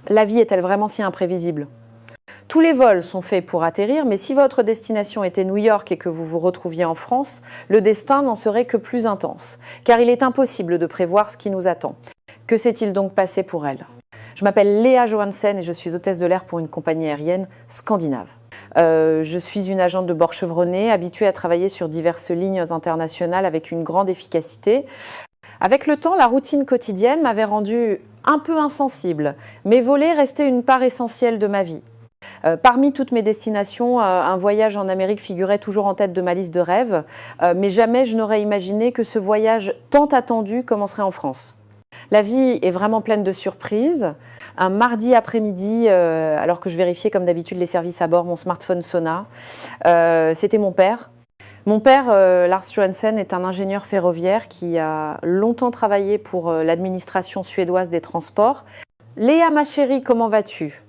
La vie est-elle vraiment si imprévisible? Tous les vols sont faits pour atterrir, mais si votre destination était New York et que vous vous retrouviez en France, le destin n'en serait que plus intense, car il est impossible de prévoir ce qui nous attend. Que s'est-il donc passé pour elle? Je m'appelle Léa Johansen et je suis hôtesse de l'air pour une compagnie aérienne scandinave. Je suis une agente de bord chevronnée, habituée à travailler sur diverses lignes internationales avec une grande efficacité. Avec le temps, la routine quotidienne m'avait rendue un peu insensible, mais voler restait une part essentielle de ma vie. Parmi toutes mes destinations, un voyage en Amérique figurait toujours en tête de ma liste de rêves, mais jamais je n'aurais imaginé que ce voyage tant attendu commencerait en France. La vie est vraiment pleine de surprises. Un mardi après-midi, alors que je vérifiais comme d'habitude les services à bord, mon smartphone sonna. C'était mon père. Mon père, Lars Johansen, est un ingénieur ferroviaire qui a longtemps travaillé pour l'administration suédoise des transports. « Léa, ma chérie, comment vas-tu ?»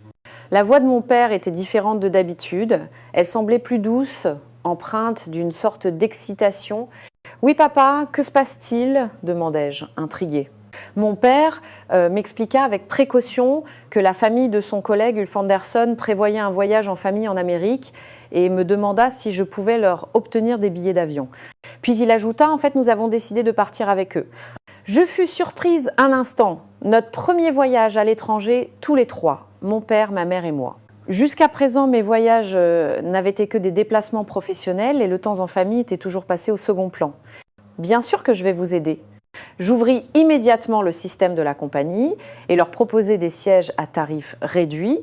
La voix de mon père était différente de d'habitude. Elle semblait plus douce, empreinte d'une sorte d'excitation. « Oui, papa, que se passe-t-il » demandai-je, intriguée. Mon père m'expliqua avec précaution que la famille de son collègue Ulf Andersson prévoyait un voyage en famille en Amérique et me demanda si je pouvais leur obtenir des billets d'avion. Puis il ajouta, en fait, nous avons décidé de partir avec eux. Je fus surprise un instant. Notre premier voyage à l'étranger, tous les trois, mon père, ma mère et moi. Jusqu'à présent, mes voyages n'avaient été que des déplacements professionnels et le temps en famille était toujours passé au second plan. Bien sûr que je vais vous aider. J'ouvris immédiatement le système de la compagnie et leur proposai des sièges à tarif réduit.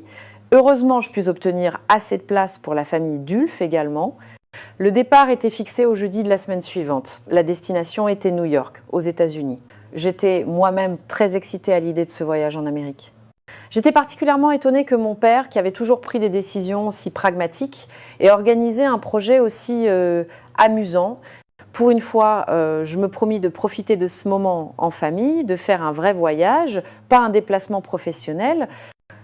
Heureusement, je pus obtenir assez de place pour la famille d'Ulf également. Le départ était fixé au jeudi de la semaine suivante. La destination était New York, aux États-Unis. J'étais moi-même très excitée à l'idée de ce voyage en Amérique. J'étais particulièrement étonnée que mon père, qui avait toujours pris des décisions si pragmatiques, ait organisé un projet aussi amusant. Pour une fois, je me promis de profiter de ce moment en famille, de faire un vrai voyage, pas un déplacement professionnel.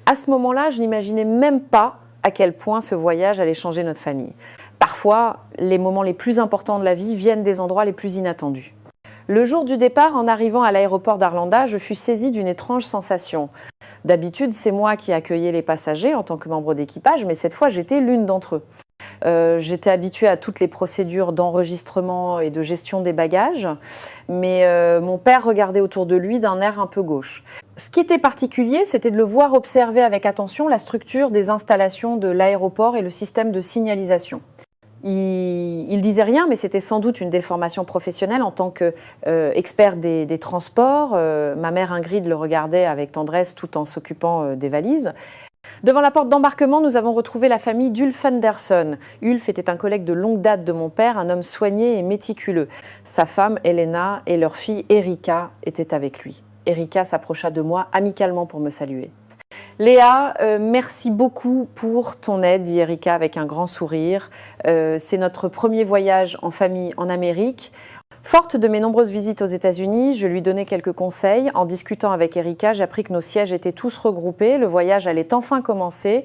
À ce moment-là, je n'imaginais même pas à quel point ce voyage allait changer notre famille. Parfois, les moments les plus importants de la vie viennent des endroits les plus inattendus. Le jour du départ, en arrivant à l'aéroport d'Arlanda, je fus saisie d'une étrange sensation. D'habitude, c'est moi qui accueillais les passagers en tant que membre d'équipage, mais cette fois, j'étais l'une d'entre eux. J'étais habituée à toutes les procédures d'enregistrement et de gestion des bagages, mais mon père regardait autour de lui d'un air un peu gauche. Ce qui était particulier, c'était de le voir observer avec attention la structure des installations de l'aéroport et le système de signalisation. Il disait rien, mais c'était sans doute une déformation professionnelle en tant qu'expert des transports. Ma mère Ingrid le regardait avec tendresse tout en s'occupant des valises. Devant la porte d'embarquement, nous avons retrouvé la famille d'Ulf Andersson. Ulf était un collègue de longue date de mon père, un homme soigné et méticuleux. Sa femme, Elena, et leur fille, Erika, étaient avec lui. Erika s'approcha de moi amicalement pour me saluer. « Léa, merci beaucoup pour ton aide, dit Erika avec un grand sourire. C'est notre premier voyage en famille en Amérique. » Forte de mes nombreuses visites aux États-Unis, je lui donnai quelques conseils. En discutant avec Erika, j'appris que nos sièges étaient tous regroupés. Le voyage allait enfin commencer.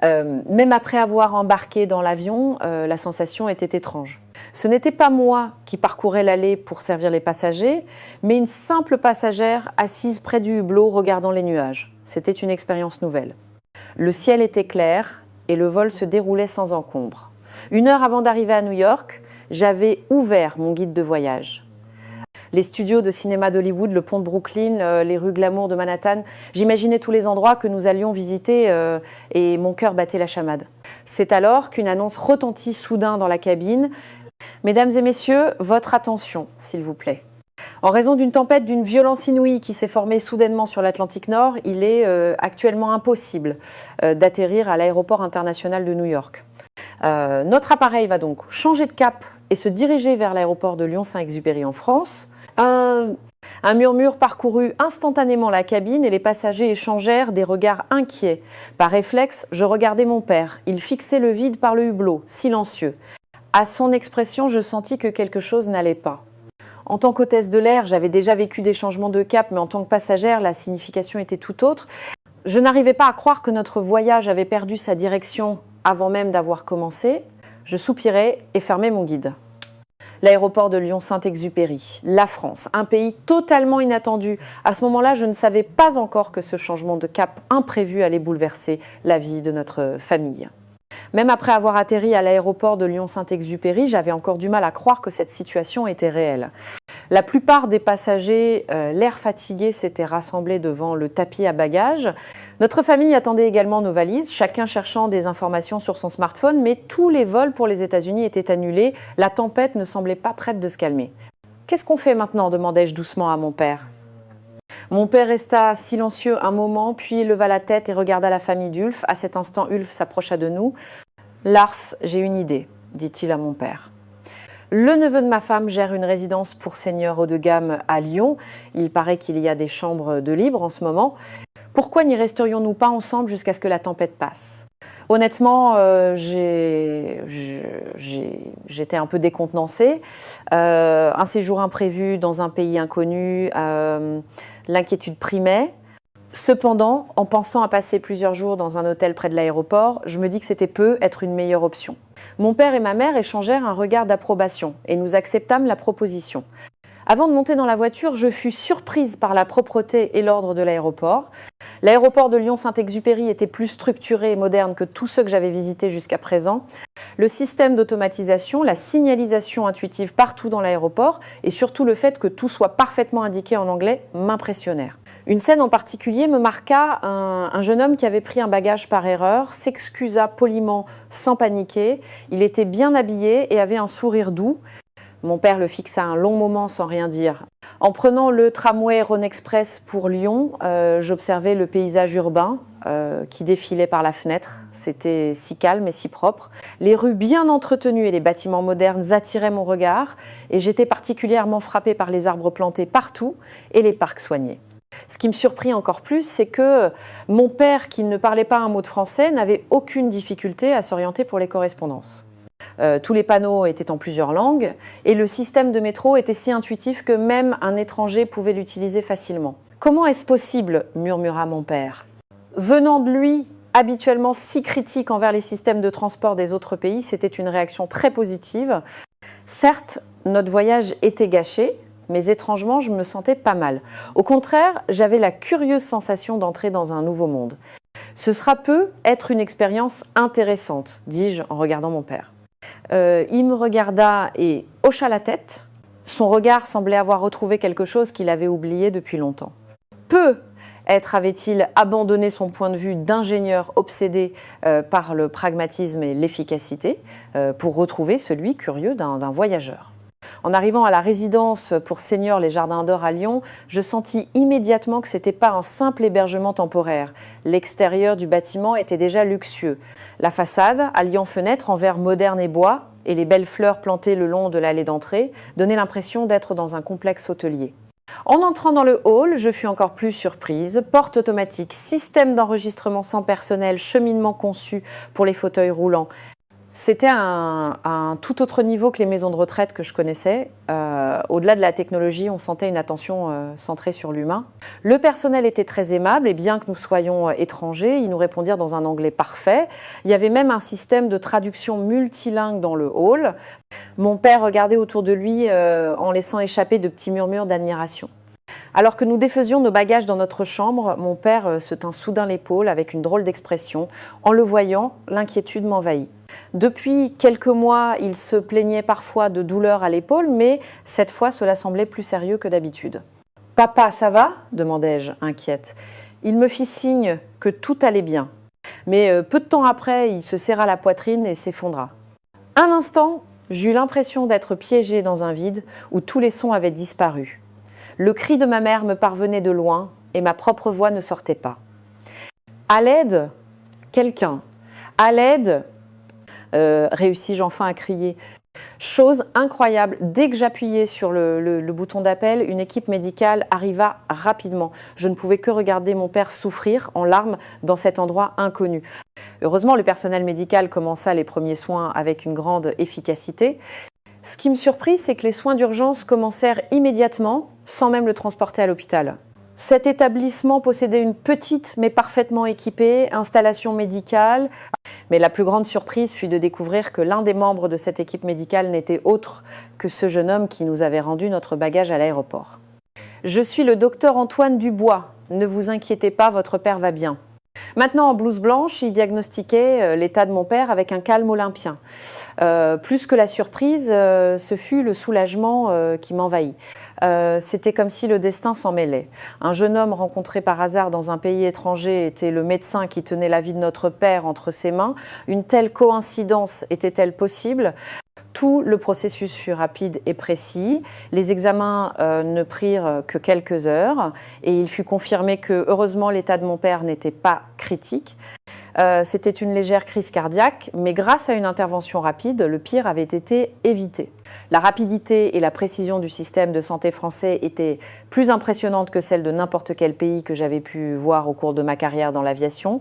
Même après avoir embarqué dans l'avion, la sensation était étrange. Ce n'était pas moi qui parcourais l'allée pour servir les passagers, mais une simple passagère assise près du hublot regardant les nuages. C'était une expérience nouvelle. Le ciel était clair et le vol se déroulait sans encombre. 1 heure avant d'arriver à New York, j'avais ouvert mon guide de voyage. Les studios de cinéma d'Hollywood, le pont de Brooklyn, les rues glamour de Manhattan, j'imaginais tous les endroits que nous allions visiter et mon cœur battait la chamade. C'est alors qu'une annonce retentit soudain dans la cabine. « Mesdames et messieurs, votre attention, s'il vous plaît. En raison d'une tempête d'une violence inouïe qui s'est formée soudainement sur l'Atlantique Nord, il est actuellement impossible d'atterrir à l'aéroport international de New York. Notre appareil va donc changer de cap et se diriger vers l'aéroport de Lyon-Saint-Exupéry en France. Un murmure parcourut instantanément la cabine et les passagers échangèrent des regards inquiets. Par réflexe, je regardais mon père. Il fixait le vide par le hublot, silencieux. À son expression, je sentis que quelque chose n'allait pas. En tant qu'hôtesse de l'air, j'avais déjà vécu des changements de cap, mais en tant que passagère, la signification était tout autre. Je n'arrivais pas à croire que notre voyage avait perdu sa direction avant même d'avoir commencé. Je soupirai et fermai mon guide. L'aéroport de Lyon-Saint-Exupéry, la France, un pays totalement inattendu. À ce moment-là, je ne savais pas encore que ce changement de cap imprévu allait bouleverser la vie de notre famille. Même après avoir atterri à l'aéroport de Lyon-Saint-Exupéry, j'avais encore du mal à croire que cette situation était réelle. La plupart des passagers, l'air fatigué, s'étaient rassemblés devant le tapis à bagages. Notre famille attendait également nos valises, chacun cherchant des informations sur son smartphone, mais tous les vols pour les États-Unis étaient annulés. La tempête ne semblait pas prête de se calmer. « Qu'est-ce qu'on fait maintenant » demandai-je doucement à mon père. Mon père resta silencieux un moment, puis leva la tête et regarda la famille d'Ulf. À cet instant, Ulf s'approcha de nous. « Lars, j'ai une idée », dit-il à mon père. Le neveu de ma femme gère une résidence pour seniors haut de gamme à Lyon. Il paraît qu'il y a des chambres de libre en ce moment. Pourquoi n'y resterions-nous pas ensemble jusqu'à ce que la tempête passe ? Honnêtement, j'étais un peu décontenancée. Un séjour imprévu dans un pays inconnu, l'inquiétude primait. Cependant, en pensant à passer plusieurs jours dans un hôtel près de l'aéroport, je me dis que c'était peu être une meilleure option. Mon père et ma mère échangèrent un regard d'approbation et nous acceptâmes la proposition. Avant de monter dans la voiture, je fus surprise par la propreté et l'ordre de l'aéroport. L'aéroport de Lyon-Saint-Exupéry était plus structuré et moderne que tous ceux que j'avais visités jusqu'à présent. Le système d'automatisation, la signalisation intuitive partout dans l'aéroport et surtout le fait que tout soit parfaitement indiqué en anglais m'impressionnèrent. Une scène en particulier me marqua. Un jeune homme qui avait pris un bagage par erreur s'excusa poliment sans paniquer. Il était bien habillé et avait un sourire doux. Mon père le fixa un long moment sans rien dire. En prenant le tramway Rhône-Express pour Lyon, j'observais le paysage urbain qui défilait par la fenêtre. C'était si calme et si propre. Les rues bien entretenues et les bâtiments modernes attiraient mon regard et j'étais particulièrement frappée par les arbres plantés partout et les parcs soignés. Ce qui me surprit encore plus, c'est que mon père, qui ne parlait pas un mot de français, n'avait aucune difficulté à s'orienter pour les correspondances. Tous les panneaux étaient en plusieurs langues et le système de métro était si intuitif que même un étranger pouvait l'utiliser facilement. « Comment est-ce possible ?» murmura mon père. Venant de lui, habituellement si critique envers les systèmes de transport des autres pays, c'était une réaction très positive. Certes, notre voyage était gâché, mais étrangement, je me sentais pas mal. Au contraire, j'avais la curieuse sensation d'entrer dans un nouveau monde. Ce sera peut être une expérience intéressante, dis-je en regardant mon père. Il me regarda et hocha la tête. Son regard semblait avoir retrouvé quelque chose qu'il avait oublié depuis longtemps. Peut-être avait-il abandonné son point de vue d'ingénieur obsédé par le pragmatisme et l'efficacité pour retrouver celui curieux d'un voyageur. En arrivant à la résidence pour seniors Les Jardins d'Or à Lyon, je sentis immédiatement que ce n'était pas un simple hébergement temporaire. L'extérieur du bâtiment était déjà luxueux. La façade, alliant fenêtres en verre moderne et bois, et les belles fleurs plantées le long de l'allée d'entrée, donnaient l'impression d'être dans un complexe hôtelier. En entrant dans le hall, je fus encore plus surprise. Porte automatique, système d'enregistrement sans personnel, cheminement conçu pour les fauteuils roulants. C'était un tout autre niveau que les maisons de retraite que je connaissais. Au-delà de la technologie, on sentait une attention centrée sur l'humain. Le personnel était très aimable et bien que nous soyons étrangers, ils nous répondirent dans un anglais parfait. Il y avait même un système de traduction multilingue dans le hall. Mon père regardait autour de lui en laissant échapper de petits murmures d'admiration. Alors que nous défaisions nos bagages dans notre chambre, mon père se tint soudain l'épaule avec une drôle d'expression. En le voyant, l'inquiétude m'envahit. Depuis quelques mois, il se plaignait parfois de douleurs à l'épaule, mais cette fois, cela semblait plus sérieux que d'habitude. « Papa, ça va ?» demandai-je, inquiète. Il me fit signe que tout allait bien. Mais peu de temps après, il se serra la poitrine et s'effondra. Un instant, j'eus l'impression d'être piégée dans un vide où tous les sons avaient disparu. Le cri de ma mère me parvenait de loin et ma propre voix ne sortait pas. « À l'aide ! Quelqu'un ! À l'aide !» réussis-je enfin à crier. Chose incroyable, dès que j'appuyais sur le bouton d'appel, une équipe médicale arriva rapidement. Je ne pouvais que regarder mon père souffrir en larmes dans cet endroit inconnu. Heureusement, le personnel médical commença les premiers soins avec une grande efficacité. Ce qui me surprit, c'est que les soins d'urgence commencèrent immédiatement, sans même le transporter à l'hôpital. Cet établissement possédait une petite mais parfaitement équipée installation médicale. Mais la plus grande surprise fut de découvrir que l'un des membres de cette équipe médicale n'était autre que ce jeune homme qui nous avait rendu notre bagage à l'aéroport. « Je suis le docteur Antoine Dubois. Ne vous inquiétez pas, votre père va bien. » Maintenant en blouse blanche, il diagnostiquait l'état de mon père avec un calme olympien. Plus que la surprise, ce fut le soulagement qui m'envahit. C'était comme si le destin s'en mêlait. Un jeune homme rencontré par hasard dans un pays étranger était le médecin qui tenait la vie de notre père entre ses mains. Une telle coïncidence était-elle possible ? Tout le processus fut rapide et précis. Les examens ne prirent que quelques heures et il fut confirmé que, heureusement, l'état de mon père n'était pas critique. C'était une légère crise cardiaque, mais grâce à une intervention rapide, le pire avait été évité. La rapidité et la précision du système de santé français étaient plus impressionnantes que celles de n'importe quel pays que j'avais pu voir au cours de ma carrière dans l'aviation.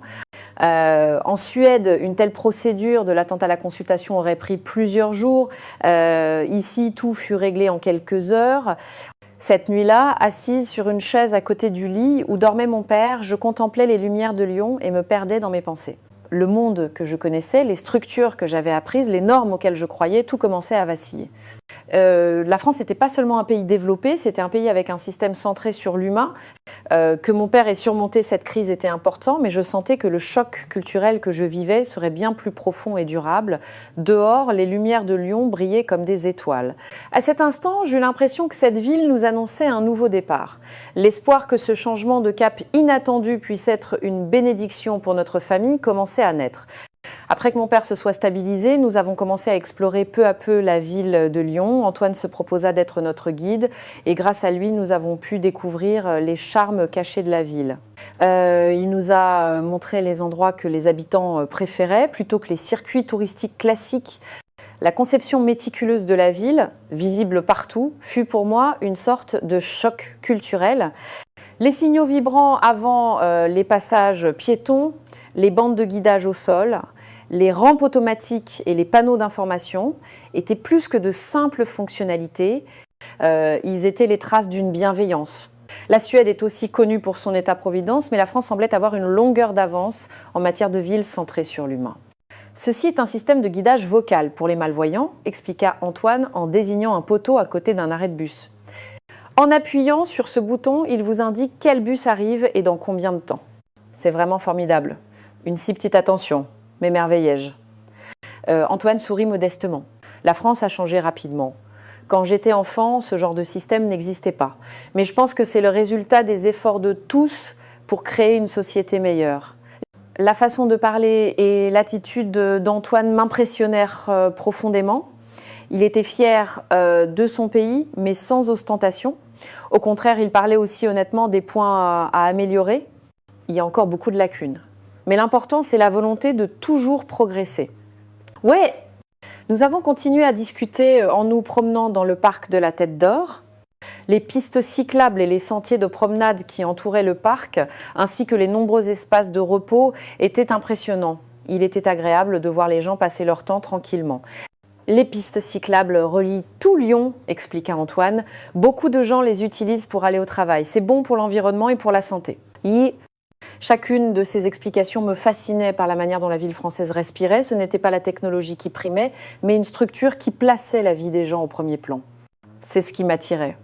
En Suède, une telle procédure de l'attente à la consultation aurait pris plusieurs jours. Ici, tout fut réglé en quelques heures. Cette nuit-là, assise sur une chaise à côté du lit où dormait mon père, je contemplais les lumières de Lyon et me perdais dans mes pensées. Le monde que je connaissais, les structures que j'avais apprises, les normes auxquelles je croyais, tout commençait à vaciller. La France n'était pas seulement un pays développé, c'était un pays avec un système centré sur l'humain. Que mon père ait surmonté cette crise était important, mais je sentais que le choc culturel que je vivais serait bien plus profond et durable. Dehors, les lumières de Lyon brillaient comme des étoiles. À cet instant, j'eus l'impression que cette ville nous annonçait un nouveau départ. L'espoir que ce changement de cap inattendu puisse être une bénédiction pour notre famille commençait à naître. Après que mon père se soit stabilisé, nous avons commencé à explorer peu à peu la ville de Lyon. Antoine se proposa d'être notre guide et grâce à lui, nous avons pu découvrir les charmes cachés de la ville. Il nous a montré les endroits que les habitants préféraient plutôt que les circuits touristiques classiques. La conception méticuleuse de la ville, visible partout, fut pour moi une sorte de choc culturel. Les signaux vibrants avant les passages piétons, les bandes de guidage au sol, les rampes automatiques et les panneaux d'information étaient plus que de simples fonctionnalités. Ils étaient les traces d'une bienveillance. La Suède est aussi connue pour son État-providence, mais la France semblait avoir une longueur d'avance en matière de ville centrée sur l'humain. Ceci est un système de guidage vocal pour les malvoyants, expliqua Antoine en désignant un poteau à côté d'un arrêt de bus. En appuyant sur ce bouton, il vous indique quel bus arrive et dans combien de temps. C'est vraiment formidable. Une si petite attention, m'émerveillai-je. Antoine sourit modestement. La France a changé rapidement. Quand j'étais enfant, ce genre de système n'existait pas. Mais je pense que c'est le résultat des efforts de tous pour créer une société meilleure. La façon de parler et l'attitude d'Antoine m'impressionnèrent profondément. Il était fier de son pays, mais sans ostentation. Au contraire, il parlait aussi honnêtement des points à améliorer. Il y a encore beaucoup de lacunes. Mais l'important, c'est la volonté de toujours progresser. Ouais, nous avons continué à discuter en nous promenant dans le parc de la Tête d'Or. Les pistes cyclables et les sentiers de promenade qui entouraient le parc, ainsi que les nombreux espaces de repos, étaient impressionnants. Il était agréable de voir les gens passer leur temps tranquillement. Les pistes cyclables relient tout Lyon, expliqua Antoine. Beaucoup de gens les utilisent pour aller au travail. C'est bon pour l'environnement et pour la santé. Chacune de ces explications me fascinait par la manière dont la ville française respirait. Ce n'était pas la technologie qui primait, mais une structure qui plaçait la vie des gens au premier plan. C'est ce qui m'attirait.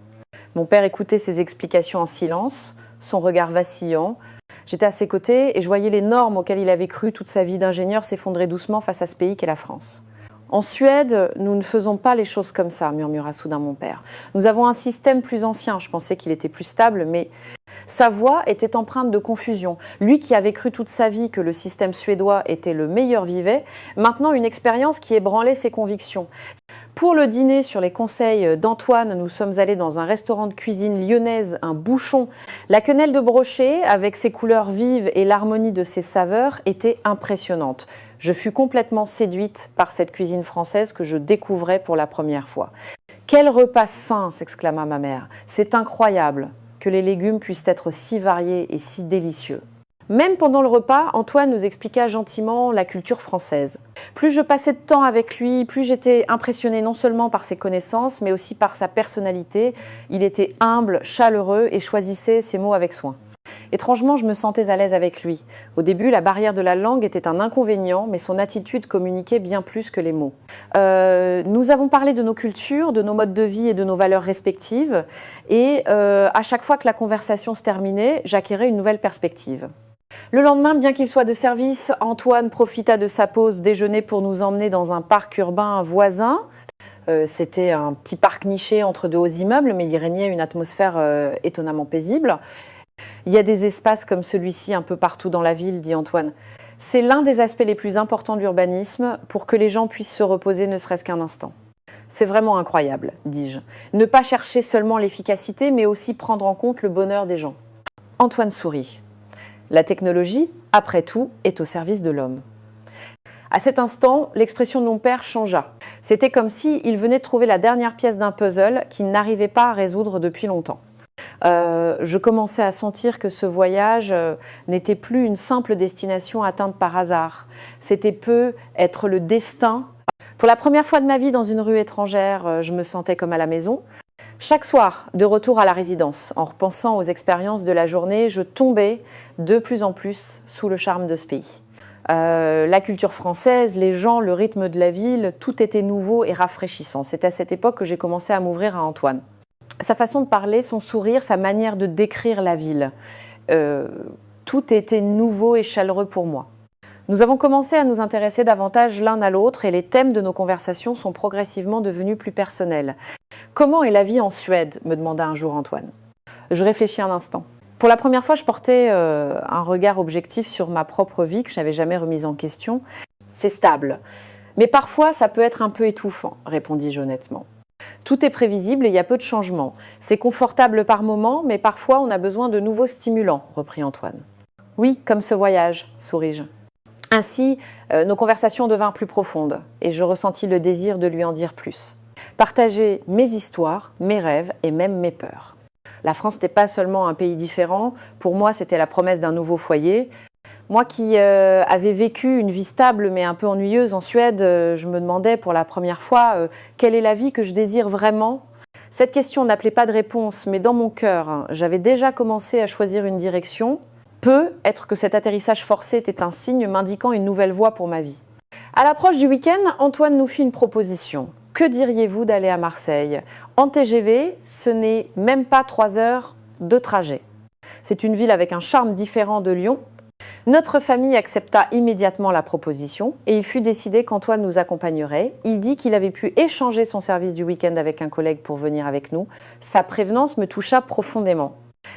Mon père écoutait ces explications en silence, son regard vacillant. J'étais à ses côtés et je voyais les normes auxquelles il avait cru toute sa vie d'ingénieur s'effondrer doucement face à ce pays qu'est la France. En Suède, nous ne faisons pas les choses comme ça, murmura soudain mon père. Nous avons un système plus ancien, je pensais qu'il était plus stable, mais sa voix était empreinte de confusion. Lui qui avait cru toute sa vie que le système suédois était le meilleur vivait, maintenant une expérience qui ébranlait ses convictions. Pour le dîner, sur les conseils d'Antoine, nous sommes allés dans un restaurant de cuisine lyonnaise, un Bouchon. La quenelle de brochet, avec ses couleurs vives et l'harmonie de ses saveurs, était impressionnante. Je fus complètement séduite par cette cuisine française que je découvrais pour la première fois. « Quel repas sain !» s'exclama ma mère. « C'est incroyable que les légumes puissent être si variés et si délicieux. » Même pendant le repas, Antoine nous expliqua gentiment la culture française. Plus je passais de temps avec lui, plus j'étais impressionnée non seulement par ses connaissances, mais aussi par sa personnalité. Il était humble, chaleureux et choisissait ses mots avec soin. Étrangement, je me sentais à l'aise avec lui. Au début, la barrière de la langue était un inconvénient, mais son attitude communiquait bien plus que les mots. Nous avons parlé de nos cultures, de nos modes de vie et de nos valeurs respectives. Et à chaque fois que la conversation se terminait, j'acquérais une nouvelle perspective. Le lendemain, bien qu'il soit de service, Antoine profita de sa pause déjeuner pour nous emmener dans un parc urbain voisin. C'était un petit parc niché entre deux hauts immeubles, mais il y régnait une atmosphère étonnamment paisible. Il y a des espaces comme celui-ci un peu partout dans la ville, dit Antoine. C'est l'un des aspects les plus importants de l'urbanisme pour que les gens puissent se reposer ne serait-ce qu'un instant. C'est vraiment incroyable, dis-je. Ne pas chercher seulement l'efficacité, mais aussi prendre en compte le bonheur des gens. Antoine sourit. La technologie, après tout, est au service de l'homme. À cet instant, l'expression de mon père changea. C'était comme s'il venait de trouver la dernière pièce d'un puzzle qu'il n'arrivait pas à résoudre depuis longtemps. Je commençais à sentir que ce voyage n'était plus une simple destination atteinte par hasard. C'était peu être le destin. Pour la première fois de ma vie dans une rue étrangère, je me sentais comme à la maison. Chaque soir, de retour à la résidence, en repensant aux expériences de la journée, je tombais de plus en plus sous le charme de ce pays. La culture française, les gens, le rythme de la ville, tout était nouveau et rafraîchissant. C'est à cette époque que j'ai commencé à m'ouvrir à Antoine. Sa façon de parler, son sourire, sa manière de décrire la ville, tout était nouveau et chaleureux pour moi. Nous avons commencé à nous intéresser davantage l'un à l'autre et les thèmes de nos conversations sont progressivement devenus plus personnels. « Comment est la vie en Suède ?» me demanda un jour Antoine. Je réfléchis un instant. Pour la première fois, je portais un regard objectif sur ma propre vie que je n'avais jamais remise en question. « C'est stable. Mais parfois, ça peut être un peu étouffant, » répondis-je honnêtement. « Tout est prévisible et il y a peu de changements. C'est confortable par moments, mais parfois on a besoin de nouveaux stimulants, » reprit Antoine. « Oui, comme ce voyage, » souris-je. Ainsi, nos conversations devinrent plus profondes et je ressentis le désir de lui en dire plus. Partager mes histoires, mes rêves et même mes peurs. La France n'était pas seulement un pays différent, pour moi c'était la promesse d'un nouveau foyer. Moi qui avais vécu une vie stable mais un peu ennuyeuse en Suède, je me demandais pour la première fois quelle est la vie que je désire vraiment. Cette question n'appelait pas de réponse, mais dans mon cœur, j'avais déjà commencé à choisir une direction. Peut être que cet atterrissage forcé était un signe m'indiquant une nouvelle voie pour ma vie. À l'approche du week-end, Antoine nous fit une proposition. Que diriez-vous d'aller à Marseille? En TGV, ce n'est même pas 3 heures de trajet. C'est une ville avec un charme différent de Lyon. Notre famille accepta immédiatement la proposition et il fut décidé qu'Antoine nous accompagnerait. Il dit qu'il avait pu échanger son service du week-end avec un collègue pour venir avec nous. Sa prévenance me toucha profondément.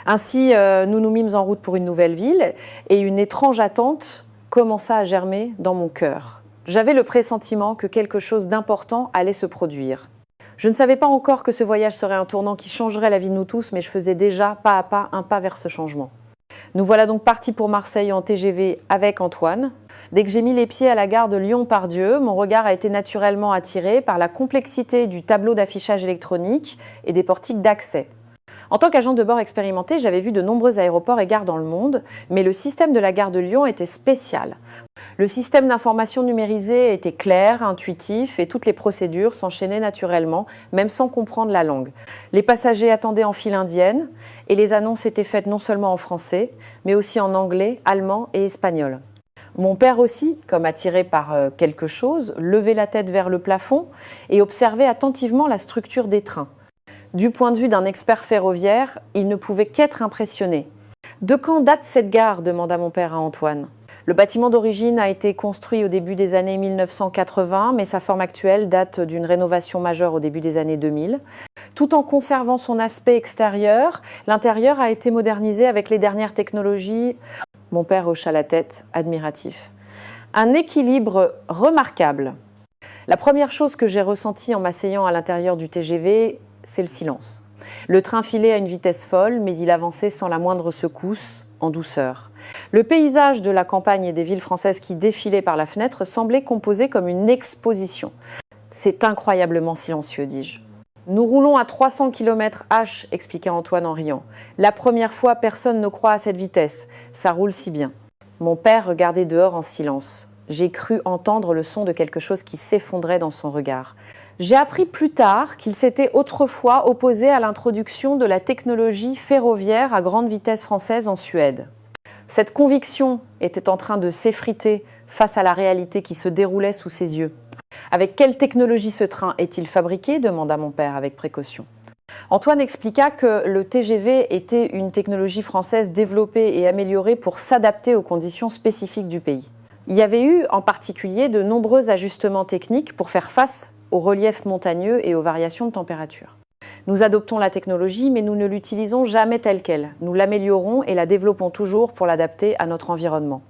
Ainsi, nous nous mîmes en route pour une nouvelle ville et une étrange attente commença à germer dans mon cœur. J'avais le pressentiment que quelque chose d'important allait se produire. Je ne savais pas encore que ce voyage serait un tournant qui changerait la vie de nous tous, mais je faisais déjà pas à pas un pas vers ce changement. Nous voilà donc partis pour Marseille en TGV avec Antoine. Dès que j'ai mis les pieds à la gare de Lyon-Part-Dieu, mon regard a été naturellement attiré par la complexité du tableau d'affichage électronique et des portiques d'accès. En tant qu'agent de bord expérimenté, j'avais vu de nombreux aéroports et gares dans le monde, mais le système de la gare de Lyon était spécial. Le système d'information numérisé était clair, intuitif et toutes les procédures s'enchaînaient naturellement, même sans comprendre la langue. Les passagers attendaient en file indienne et les annonces étaient faites non seulement en français, mais aussi en anglais, allemand et espagnol. Mon père aussi, comme attiré par quelque chose, levait la tête vers le plafond et observait attentivement la structure des trains. Du point de vue d'un expert ferroviaire, il ne pouvait qu'être impressionné. « De quand date cette gare ?» demanda mon père à Antoine. Le bâtiment d'origine a été construit au début des années 1980, mais sa forme actuelle date d'une rénovation majeure au début des années 2000. Tout en conservant son aspect extérieur, l'intérieur a été modernisé avec les dernières technologies. Mon père hocha la tête, admiratif. Un équilibre remarquable. La première chose que j'ai ressentie en m'asseyant à l'intérieur du TGV, c'est le silence. Le train filait à une vitesse folle, mais il avançait sans la moindre secousse, en douceur. Le paysage de la campagne et des villes françaises qui défilaient par la fenêtre semblait composé comme une exposition. C'est incroyablement silencieux, dis-je. Nous roulons à 300 km/h, expliqua Antoine en riant. La première fois, personne ne croit à cette vitesse. Ça roule si bien. Mon père regardait dehors en silence. J'ai cru entendre le son de quelque chose qui s'effondrait dans son regard. J'ai appris plus tard qu'il s'était autrefois opposé à l'introduction de la technologie ferroviaire à grande vitesse française en Suède. Cette conviction était en train de s'effriter face à la réalité qui se déroulait sous ses yeux. « Avec quelle technologie ce train est-il fabriqué ?» demanda mon père avec précaution. Antoine expliqua que le TGV était une technologie française développée et améliorée pour s'adapter aux conditions spécifiques du pays. Il y avait eu en particulier de nombreux ajustements techniques pour faire face aux reliefs montagneux et aux variations de température. Nous adoptons la technologie, mais nous ne l'utilisons jamais telle qu'elle. Nous l'améliorons et la développons toujours pour l'adapter à notre environnement.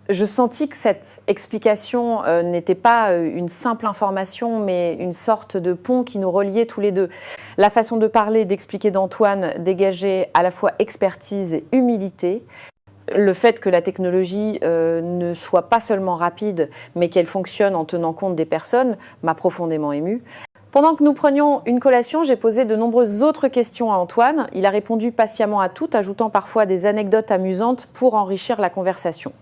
Je sentis que cette explication n'était pas une simple information, mais une sorte de pont qui nous reliait tous les deux. La façon de parler, d'expliquer d'Antoine dégageait à la fois expertise et humilité. Le fait que la technologie ne soit pas seulement rapide, mais qu'elle fonctionne en tenant compte des personnes, m'a profondément émue. Pendant que nous prenions une collation, j'ai posé de nombreuses autres questions à Antoine. Il a répondu patiemment à toutes, ajoutant parfois des anecdotes amusantes pour enrichir la conversation.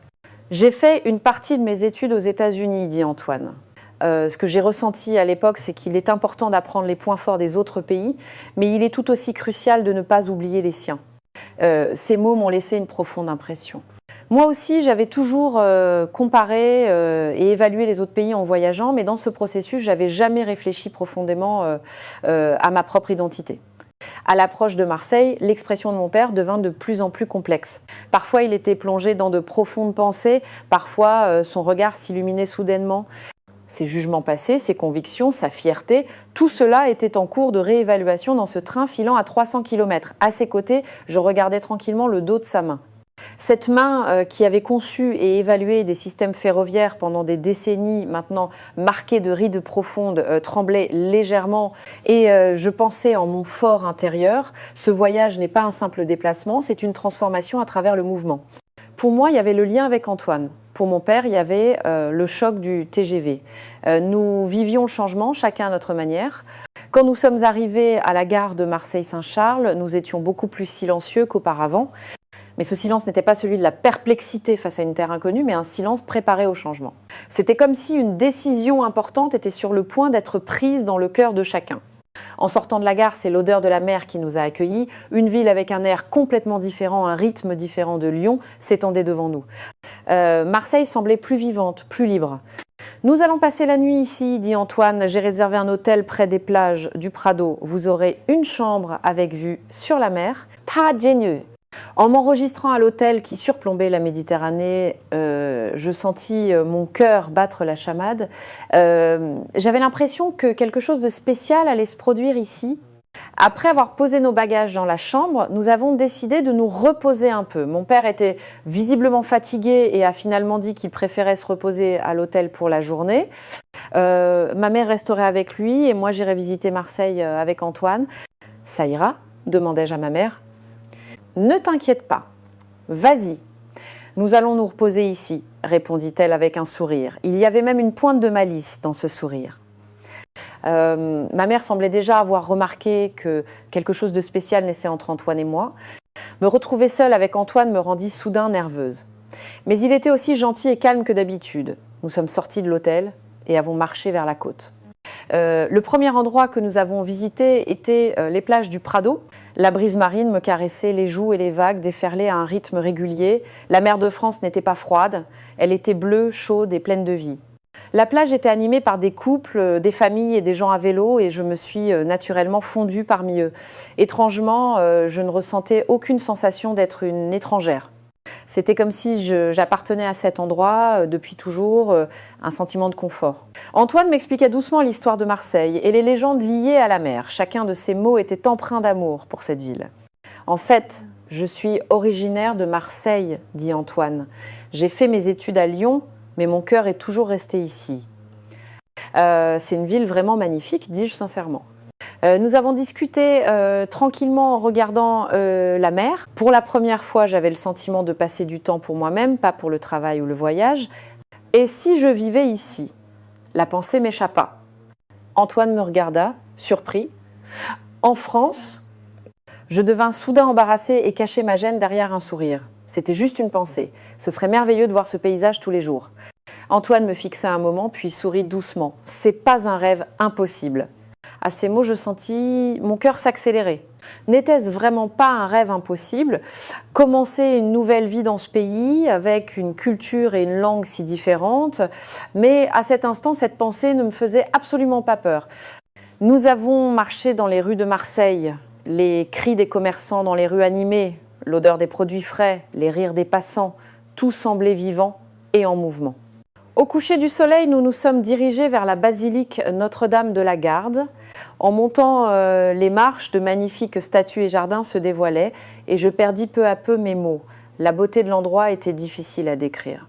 J'ai fait une partie de mes études aux États-Unis, dit Antoine. Ce que j'ai ressenti à l'époque, c'est qu'il est important d'apprendre les points forts des autres pays, mais il est tout aussi crucial de ne pas oublier les siens. Ces mots m'ont laissé une profonde impression. Moi aussi, j'avais toujours comparé et évalué les autres pays en voyageant, mais dans ce processus, je n'avais jamais réfléchi profondément à ma propre identité. À l'approche de Marseille, l'expression de mon père devint de plus en plus complexe. Parfois, il était plongé dans de profondes pensées, parfois son regard s'illuminait soudainement. Ses jugements passés, ses convictions, sa fierté, tout cela était en cours de réévaluation dans ce train filant à 300 km. À ses côtés, je regardais tranquillement le dos de sa main. Cette main qui avait conçu et évalué des systèmes ferroviaires pendant des décennies, maintenant marquée de rides profondes, tremblait légèrement et je pensais en mon fort intérieur, ce voyage n'est pas un simple déplacement, c'est une transformation à travers le mouvement. Pour moi, il y avait le lien avec Antoine. Pour mon père, il y avait le choc du TGV. Nous vivions le changement, chacun à notre manière. Quand nous sommes arrivés à la gare de Marseille-Saint-Charles, nous étions beaucoup plus silencieux qu'auparavant. Mais ce silence n'était pas celui de la perplexité face à une terre inconnue, mais un silence préparé au changement. C'était comme si une décision importante était sur le point d'être prise dans le cœur de chacun. En sortant de la gare, c'est l'odeur de la mer qui nous a accueillis. Une ville avec un air complètement différent, un rythme différent de Lyon s'étendait devant nous. Marseille semblait plus vivante, plus libre. « Nous allons passer la nuit ici, dit Antoine. J'ai réservé un hôtel près des plages du Prado. Vous aurez une chambre avec vue sur la mer. Ta génieux !» En m'enregistrant à l'hôtel qui surplombait la Méditerranée, je sentis mon cœur battre la chamade. J'avais l'impression que quelque chose de spécial allait se produire ici. Après avoir posé nos bagages dans la chambre, nous avons décidé de nous reposer un peu. Mon père était visiblement fatigué et a finalement dit qu'il préférait se reposer à l'hôtel pour la journée. Ma mère resterait avec lui et moi j'irais visiter Marseille avec Antoine. « Ça ira ?» demandai-je à ma mère. « Ne t'inquiète pas, vas-y, nous allons nous reposer ici, répondit-elle avec un sourire. Il y avait même une pointe de malice dans ce sourire. Ma mère semblait déjà avoir remarqué que quelque chose de spécial naissait entre Antoine et moi. Me retrouver seule avec Antoine me rendit soudain nerveuse. Mais il était aussi gentil et calme que d'habitude. Nous sommes sortis de l'hôtel et avons marché vers la côte. Le premier endroit que nous avons visité était les plages du Prado. La brise marine me caressait les joues et les vagues déferlaient à un rythme régulier. La mer de France n'était pas froide, elle était bleue, chaude et pleine de vie. La plage était animée par des couples, des familles et des gens à vélo et je me suis naturellement fondue parmi eux. Étrangement, je ne ressentais aucune sensation d'être une étrangère. C'était comme si j'appartenais à cet endroit depuis toujours, un sentiment de confort. Antoine m'expliquait doucement l'histoire de Marseille et les légendes liées à la mer. Chacun de ces mots était empreint d'amour pour cette ville. En fait, je suis originaire de Marseille, dit Antoine. J'ai fait mes études à Lyon, mais mon cœur est toujours resté ici. C'est une ville vraiment magnifique, dis-je sincèrement. Nous avons discuté tranquillement en regardant la mer. Pour la première fois, j'avais le sentiment de passer du temps pour moi-même, pas pour le travail ou le voyage. Et si je vivais ici? La pensée m'échappa. Antoine me regarda, surpris. En France, je devins soudain embarrassée et cachai ma gêne derrière un sourire. C'était juste une pensée. Ce serait merveilleux de voir ce paysage tous les jours. Antoine me fixa un moment, puis sourit doucement. C'est pas un rêve impossible. À ces mots, je sentis mon cœur s'accélérer. N'était-ce vraiment pas un rêve impossible? Commencer une nouvelle vie dans ce pays, avec une culture et une langue si différentes. Mais à cet instant, cette pensée ne me faisait absolument pas peur. Nous avons marché dans les rues de Marseille, les cris des commerçants dans les rues animées, l'odeur des produits frais, les rires des passants, tout semblait vivant et en mouvement. Au coucher du soleil, nous nous sommes dirigés vers la basilique Notre-Dame de la Garde. En montant les marches, de magnifiques statues et jardins se dévoilaient et je perdis peu à peu mes mots. La beauté de l'endroit était difficile à décrire.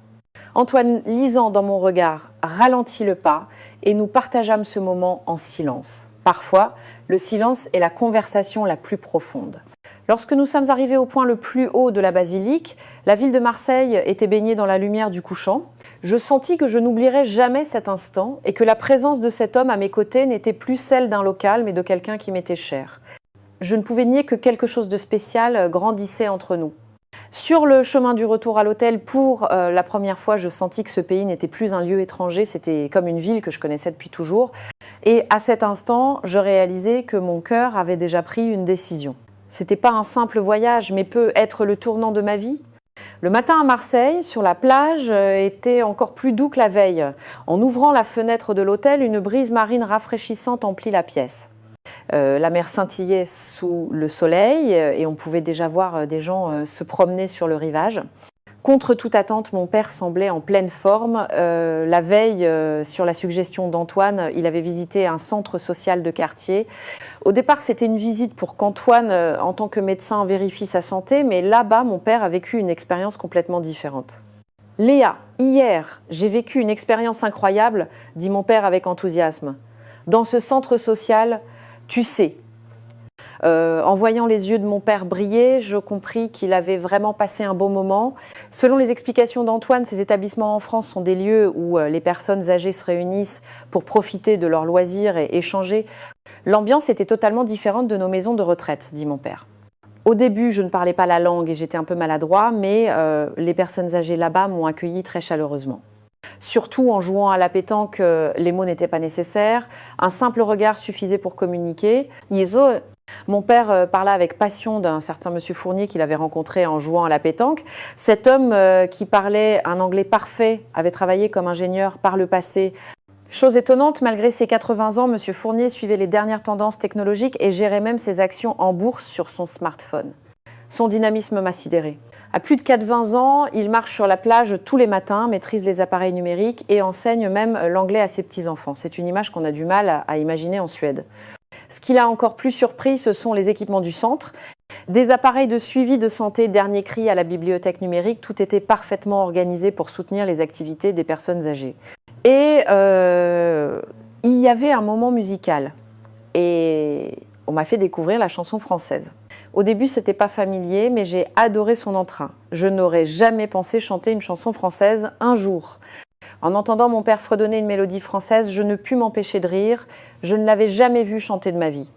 Antoine, lisant dans mon regard, ralentit le pas et nous partageâmes ce moment en silence. Parfois, le silence est la conversation la plus profonde. Lorsque nous sommes arrivés au point le plus haut de la basilique, la ville de Marseille était baignée dans la lumière du couchant. Je sentis que je n'oublierais jamais cet instant et que la présence de cet homme à mes côtés n'était plus celle d'un local, mais de quelqu'un qui m'était cher. Je ne pouvais nier que quelque chose de spécial grandissait entre nous. Sur le chemin du retour à l'hôtel, pour la première fois, je sentis que ce pays n'était plus un lieu étranger, c'était comme une ville que je connaissais depuis toujours. Et à cet instant, je réalisais que mon cœur avait déjà pris une décision. C'était pas un simple voyage, mais peut être le tournant de ma vie. Le matin à Marseille, sur la plage, était encore plus doux que la veille. En ouvrant la fenêtre de l'hôtel, une brise marine rafraîchissante emplit la pièce. La mer scintillait sous le soleil et on pouvait déjà voir des gens se promener sur le rivage. Contre toute attente, mon père semblait en pleine forme. La veille, sur la suggestion d'Antoine, il avait visité un centre social de quartier. Au départ, c'était une visite pour qu'Antoine, en tant que médecin, vérifie sa santé, mais là-bas, mon père a vécu une expérience complètement différente. « Léa, hier, j'ai vécu une expérience incroyable », dit mon père avec enthousiasme. « Dans ce centre social, tu sais… » En voyant les yeux de mon père briller, je compris qu'il avait vraiment passé un beau moment. Selon les explications d'Antoine, ces établissements en France sont des lieux où les personnes âgées se réunissent pour profiter de leurs loisirs et échanger. L'ambiance était totalement différente de nos maisons de retraite, dit mon père. Au début, je ne parlais pas la langue et j'étais un peu maladroit, mais les personnes âgées là-bas m'ont accueilli très chaleureusement. Surtout en jouant à la pétanque, les mots n'étaient pas nécessaires. Un simple regard suffisait pour communiquer. Mon père parla avec passion d'un certain monsieur Fournier qu'il avait rencontré en jouant à la pétanque. Cet homme qui parlait un anglais parfait avait travaillé comme ingénieur par le passé. Chose étonnante, malgré ses 80 ans, monsieur Fournier suivait les dernières tendances technologiques et gérait même ses actions en bourse sur son smartphone. Son dynamisme m'a sidéré. À plus de 80 ans, il marche sur la plage tous les matins, maîtrise les appareils numériques et enseigne même l'anglais à ses petits-enfants. C'est une image qu'on a du mal à imaginer en Suède. Ce qui l'a encore plus surpris, ce sont les équipements du centre. Des appareils de suivi de santé dernier cri à la bibliothèque numérique, tout était parfaitement organisé pour soutenir les activités des personnes âgées. Et il y avait un moment musical. Et on m'a fait découvrir la chanson française. Au début, c'était pas familier, mais j'ai adoré son entrain. Je n'aurais jamais pensé chanter une chanson française un jour. En entendant mon père fredonner une mélodie française, je ne pus m'empêcher de rire. Je ne l'avais jamais vu chanter de ma vie.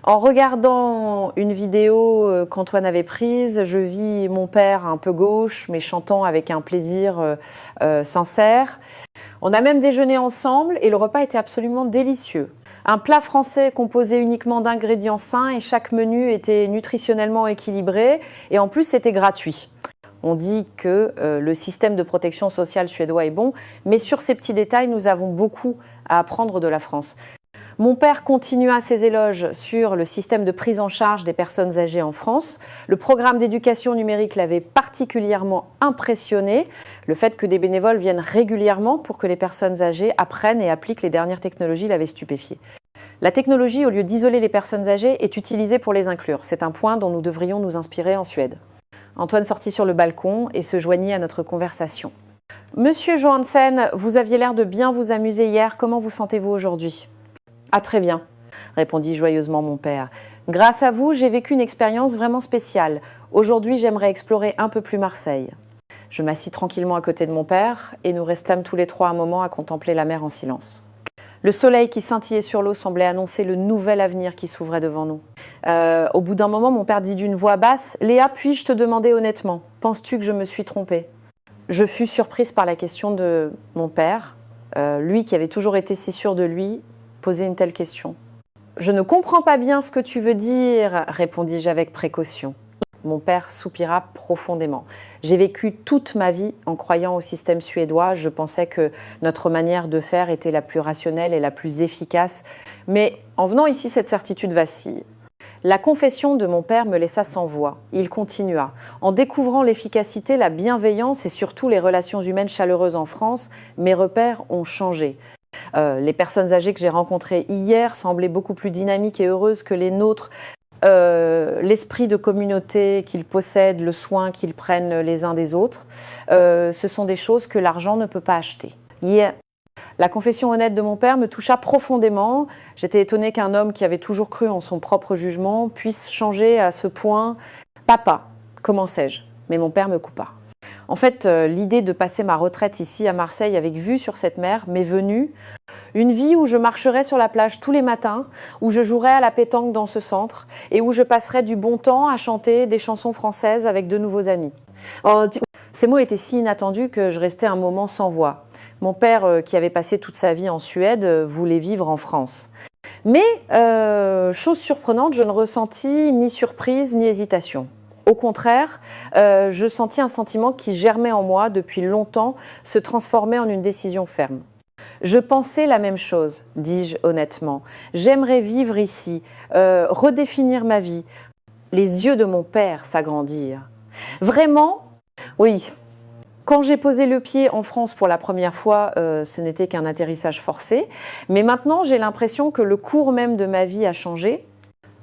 En regardant une vidéo qu'Antoine avait prise, je vis mon père un peu gauche, mais chantant avec un plaisir sincère. On a même déjeuné ensemble et le repas était absolument délicieux. Un plat français composé uniquement d'ingrédients sains et chaque menu était nutritionnellement équilibré et en plus c'était gratuit. On dit que le système de protection sociale suédois est bon, mais sur ces petits détails, nous avons beaucoup à apprendre de la France. Mon père continua ses éloges sur le système de prise en charge des personnes âgées en France. Le programme d'éducation numérique l'avait particulièrement impressionné. Le fait que des bénévoles viennent régulièrement pour que les personnes âgées apprennent et appliquent les dernières technologies l'avait stupéfié. La technologie, au lieu d'isoler les personnes âgées, est utilisée pour les inclure. C'est un point dont nous devrions nous inspirer en Suède. Antoine sortit sur le balcon et se joignit à notre conversation. « Monsieur Johansen, vous aviez l'air de bien vous amuser hier. Comment vous sentez-vous aujourd'hui ?»« Ah, très bien, » répondit joyeusement mon père. « Grâce à vous, j'ai vécu une expérience vraiment spéciale. Aujourd'hui, j'aimerais explorer un peu plus Marseille. » Je m'assis tranquillement à côté de mon père et nous restâmes tous les trois un moment à contempler la mer en silence. Le soleil qui scintillait sur l'eau semblait annoncer le nouvel avenir qui s'ouvrait devant nous. Au bout d'un moment, mon père dit d'une voix basse « Léa, puis-je te demander honnêtement, penses-tu que je me suis trompée ?» Je fus surprise par la question de mon père, lui qui avait toujours été si sûr de lui, poser une telle question. « Je ne comprends pas bien ce que tu veux dire, » répondis-je avec précaution. Mon père soupira profondément. J'ai vécu toute ma vie en croyant au système suédois. Je pensais que notre manière de faire était la plus rationnelle et la plus efficace. Mais en venant ici, cette certitude vacille. La confession de mon père me laissa sans voix. Il continua. En découvrant l'efficacité, la bienveillance et surtout les relations humaines chaleureuses en France, mes repères ont changé. Les personnes âgées que j'ai rencontrées hier semblaient beaucoup plus dynamiques et heureuses que les nôtres. L'esprit de communauté qu'ils possèdent, le soin qu'ils prennent les uns des autres, ce sont des choses que l'argent ne peut pas acheter. La confession honnête de mon père me toucha profondément. J'étais étonnée qu'un homme qui avait toujours cru en son propre jugement puisse changer à ce point. « Papa », commençai-je, mais mon père me coupa. En fait, l'idée de passer ma retraite ici à Marseille avec vue sur cette mer m'est venue. Une vie où je marcherais sur la plage tous les matins, où je jouerais à la pétanque dans ce centre et où je passerais du bon temps à chanter des chansons françaises avec de nouveaux amis. Ces mots étaient si inattendus que je restais un moment sans voix. Mon père, qui avait passé toute sa vie en Suède, voulait vivre en France. Mais, chose surprenante, je ne ressentis ni surprise ni hésitation. Au contraire, je sentis un sentiment qui germait en moi depuis longtemps, se transformer en une décision ferme. Je pensais la même chose, dis-je honnêtement. J'aimerais vivre ici, redéfinir ma vie. Les yeux de mon père s'agrandirent. Vraiment, oui. Quand j'ai posé le pied en France pour la première fois, ce n'était qu'un atterrissage forcé. Mais maintenant, j'ai l'impression que le cours même de ma vie a changé.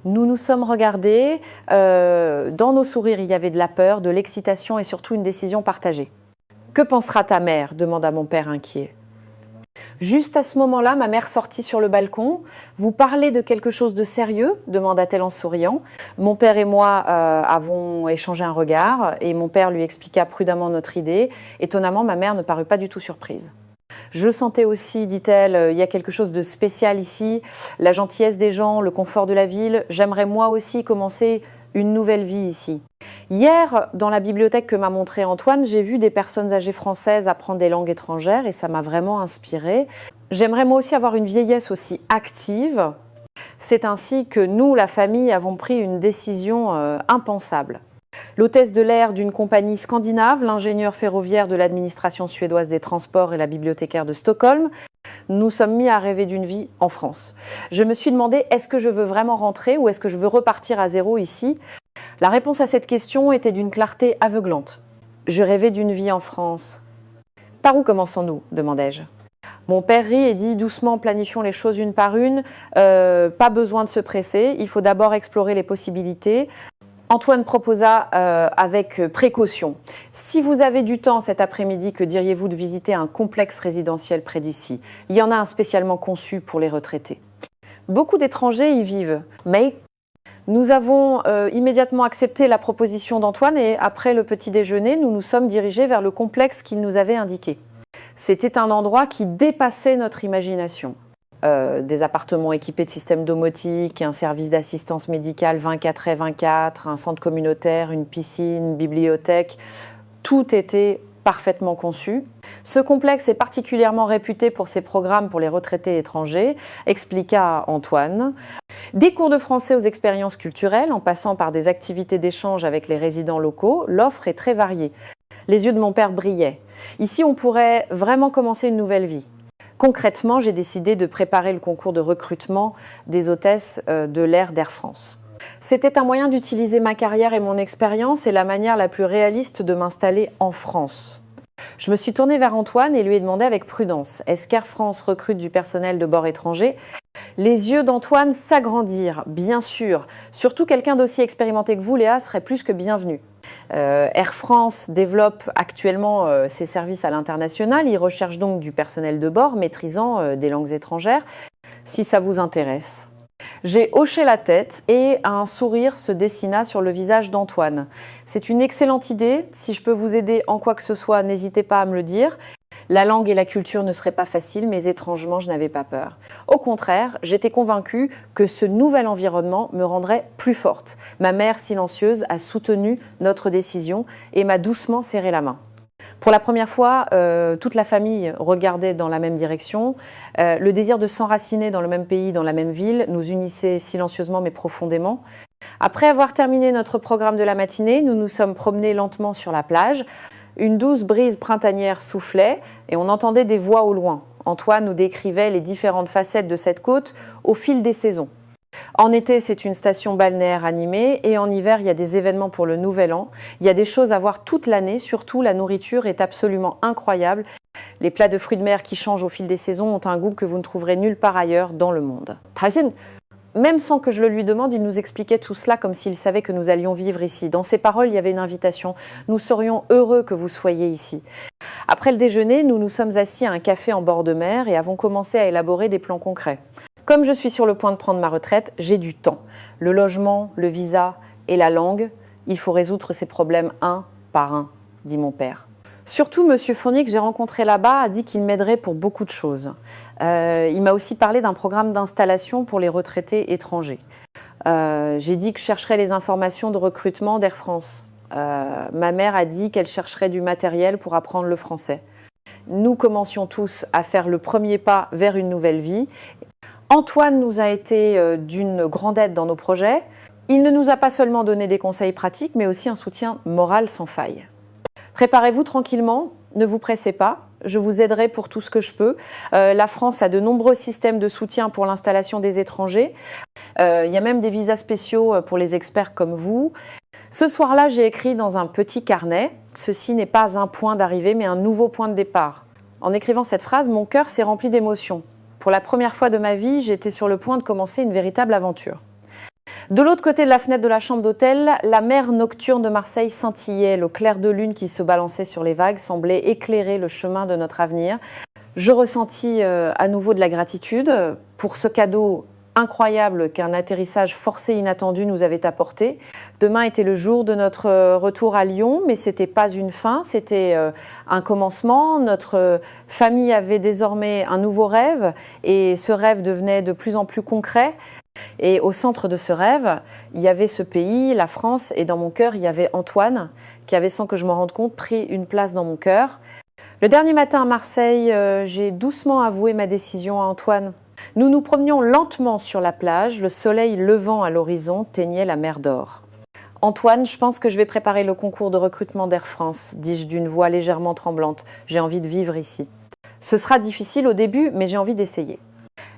Nous nous sommes regardés. Dans nos sourires, il y avait de la peur, de l'excitation et surtout une décision partagée. « Que pensera ta mère ?» demanda mon père inquiet. Juste à ce moment-là, ma mère sortit sur le balcon. « Vous parlez de quelque chose de sérieux ?» demanda-t-elle en souriant. Mon père et moi avons échangé un regard et mon père lui expliqua prudemment notre idée. Étonnamment, ma mère ne parut pas du tout surprise. Je le sentais aussi, dit-elle, il y a quelque chose de spécial ici, la gentillesse des gens, le confort de la ville. J'aimerais moi aussi commencer une nouvelle vie ici. Hier, dans la bibliothèque que m'a montrée Antoine, j'ai vu des personnes âgées françaises apprendre des langues étrangères et ça m'a vraiment inspirée. J'aimerais moi aussi avoir une vieillesse aussi active. C'est ainsi que nous, la famille, avons pris une décision impensable. L'hôtesse de l'air d'une compagnie scandinave, l'ingénieur ferroviaire de l'administration suédoise des transports et la bibliothécaire de Stockholm, nous sommes mis à rêver d'une vie en France. Je me suis demandé, est-ce que je veux vraiment rentrer ou est-ce que je veux repartir à zéro ici? La réponse à cette question était d'une clarté aveuglante. Je rêvais d'une vie en France. « Par où commençons-nous » demandai-je. Mon père rit et dit « Doucement, planifions les choses une par une. Pas besoin de se presser. Il faut d'abord explorer les possibilités. » Antoine proposa avec précaution. « Si vous avez du temps cet après-midi, que diriez-vous de visiter un complexe résidentiel près d'ici? Il y en a un spécialement conçu pour les retraités. Beaucoup d'étrangers y vivent, mais nous avons immédiatement accepté la proposition d'Antoine et après le petit déjeuner, nous nous sommes dirigés vers le complexe qu'il nous avait indiqué. C'était un endroit qui dépassait notre imagination. Des appartements équipés de systèmes domotiques, un service d'assistance médicale 24/24, un centre communautaire, une piscine, une bibliothèque. Tout était parfaitement conçu. Ce complexe est particulièrement réputé pour ses programmes pour les retraités étrangers, expliqua Antoine. Des cours de français aux expériences culturelles, en passant par des activités d'échange avec les résidents locaux, l'offre est très variée. Les yeux de mon père brillaient. Ici, on pourrait vraiment commencer une nouvelle vie. Concrètement, j'ai décidé de préparer le concours de recrutement des hôtesses de l'air d'Air France. C'était un moyen d'utiliser ma carrière et mon expérience et la manière la plus réaliste de m'installer en France. Je me suis tournée vers Antoine et lui ai demandé avec prudence « Est-ce qu'Air France recrute du personnel de bord étranger ?» Les yeux d'Antoine s'agrandirent, bien sûr. Surtout quelqu'un d'aussi expérimenté que vous, Léa, serait plus que bienvenu. Air France développe actuellement ses services à l'international. Il recherche donc du personnel de bord maîtrisant des langues étrangères. Si ça vous intéresse. J'ai hoché la tête et un sourire se dessina sur le visage d'Antoine. C'est une excellente idée. Si je peux vous aider en quoi que ce soit, n'hésitez pas à me le dire. La langue et la culture ne seraient pas faciles, mais étrangement, je n'avais pas peur. Au contraire, j'étais convaincue que ce nouvel environnement me rendrait plus forte. Ma mère silencieuse a soutenu notre décision et m'a doucement serré la main. Pour la première fois, toute la famille regardait dans la même direction. Le désir de s'enraciner dans le même pays, dans la même ville, nous unissait silencieusement mais profondément. Après avoir terminé notre programme de la matinée, nous nous sommes promenés lentement sur la plage. Une douce brise printanière soufflait et on entendait des voix au loin. Antoine nous décrivait les différentes facettes de cette côte au fil des saisons. En été, c'est une station balnéaire animée et en hiver, il y a des événements pour le Nouvel An. Il y a des choses à voir toute l'année, surtout la nourriture est absolument incroyable. Les plats de fruits de mer qui changent au fil des saisons ont un goût que vous ne trouverez nulle part ailleurs dans le monde. Même sans que je le lui demande, il nous expliquait tout cela comme s'il savait que nous allions vivre ici. Dans ses paroles, il y avait une invitation. Nous serions heureux que vous soyez ici. Après le déjeuner, nous nous sommes assis à un café en bord de mer et avons commencé à élaborer des plans concrets. Comme je suis sur le point de prendre ma retraite, j'ai du temps. Le logement, le visa et la langue, il faut résoudre ces problèmes un par un, dit mon père. Surtout, M. Fournier, que j'ai rencontré là-bas, a dit qu'il m'aiderait pour beaucoup de choses. Il m'a aussi parlé d'un programme d'installation pour les retraités étrangers. J'ai dit que je chercherais les informations de recrutement d'Air France. Ma mère a dit qu'elle chercherait du matériel pour apprendre le français. Nous commencions tous à faire le premier pas vers une nouvelle vie. Antoine nous a été d'une grande aide dans nos projets. Il ne nous a pas seulement donné des conseils pratiques, mais aussi un soutien moral sans faille. Préparez-vous tranquillement, ne vous pressez pas, je vous aiderai pour tout ce que je peux. La France a de nombreux systèmes de soutien pour l'installation des étrangers. Il y a même des visas spéciaux pour les experts comme vous. Ce soir-là, j'ai écrit dans un petit carnet « Ceci n'est pas un point d'arrivée, mais un nouveau point de départ ». En écrivant cette phrase, mon cœur s'est rempli d'émotions. Pour la première fois de ma vie, j'étais sur le point de commencer une véritable aventure. De l'autre côté de la fenêtre de la chambre d'hôtel, la mer nocturne de Marseille scintillait. Le clair de lune qui se balançait sur les vagues semblait éclairer le chemin de notre avenir. Je ressentis à nouveau de la gratitude pour ce cadeau incroyable qu'un atterrissage forcé inattendu nous avait apporté. Demain était le jour de notre retour à Lyon, mais ce n'était pas une fin, c'était un commencement. Notre famille avait désormais un nouveau rêve et ce rêve devenait de plus en plus concret. Et au centre de ce rêve, il y avait ce pays, la France, et dans mon cœur, il y avait Antoine, qui avait, sans que je m'en rende compte, pris une place dans mon cœur. Le dernier matin à Marseille, j'ai doucement avoué ma décision à Antoine. Nous nous promenions lentement sur la plage, le soleil levant à l'horizon teignait la mer d'or. « Antoine, je pense que je vais préparer le concours de recrutement d'Air France », dis-je d'une voix légèrement tremblante. « J'ai envie de vivre ici. Ce sera difficile au début, mais j'ai envie d'essayer. »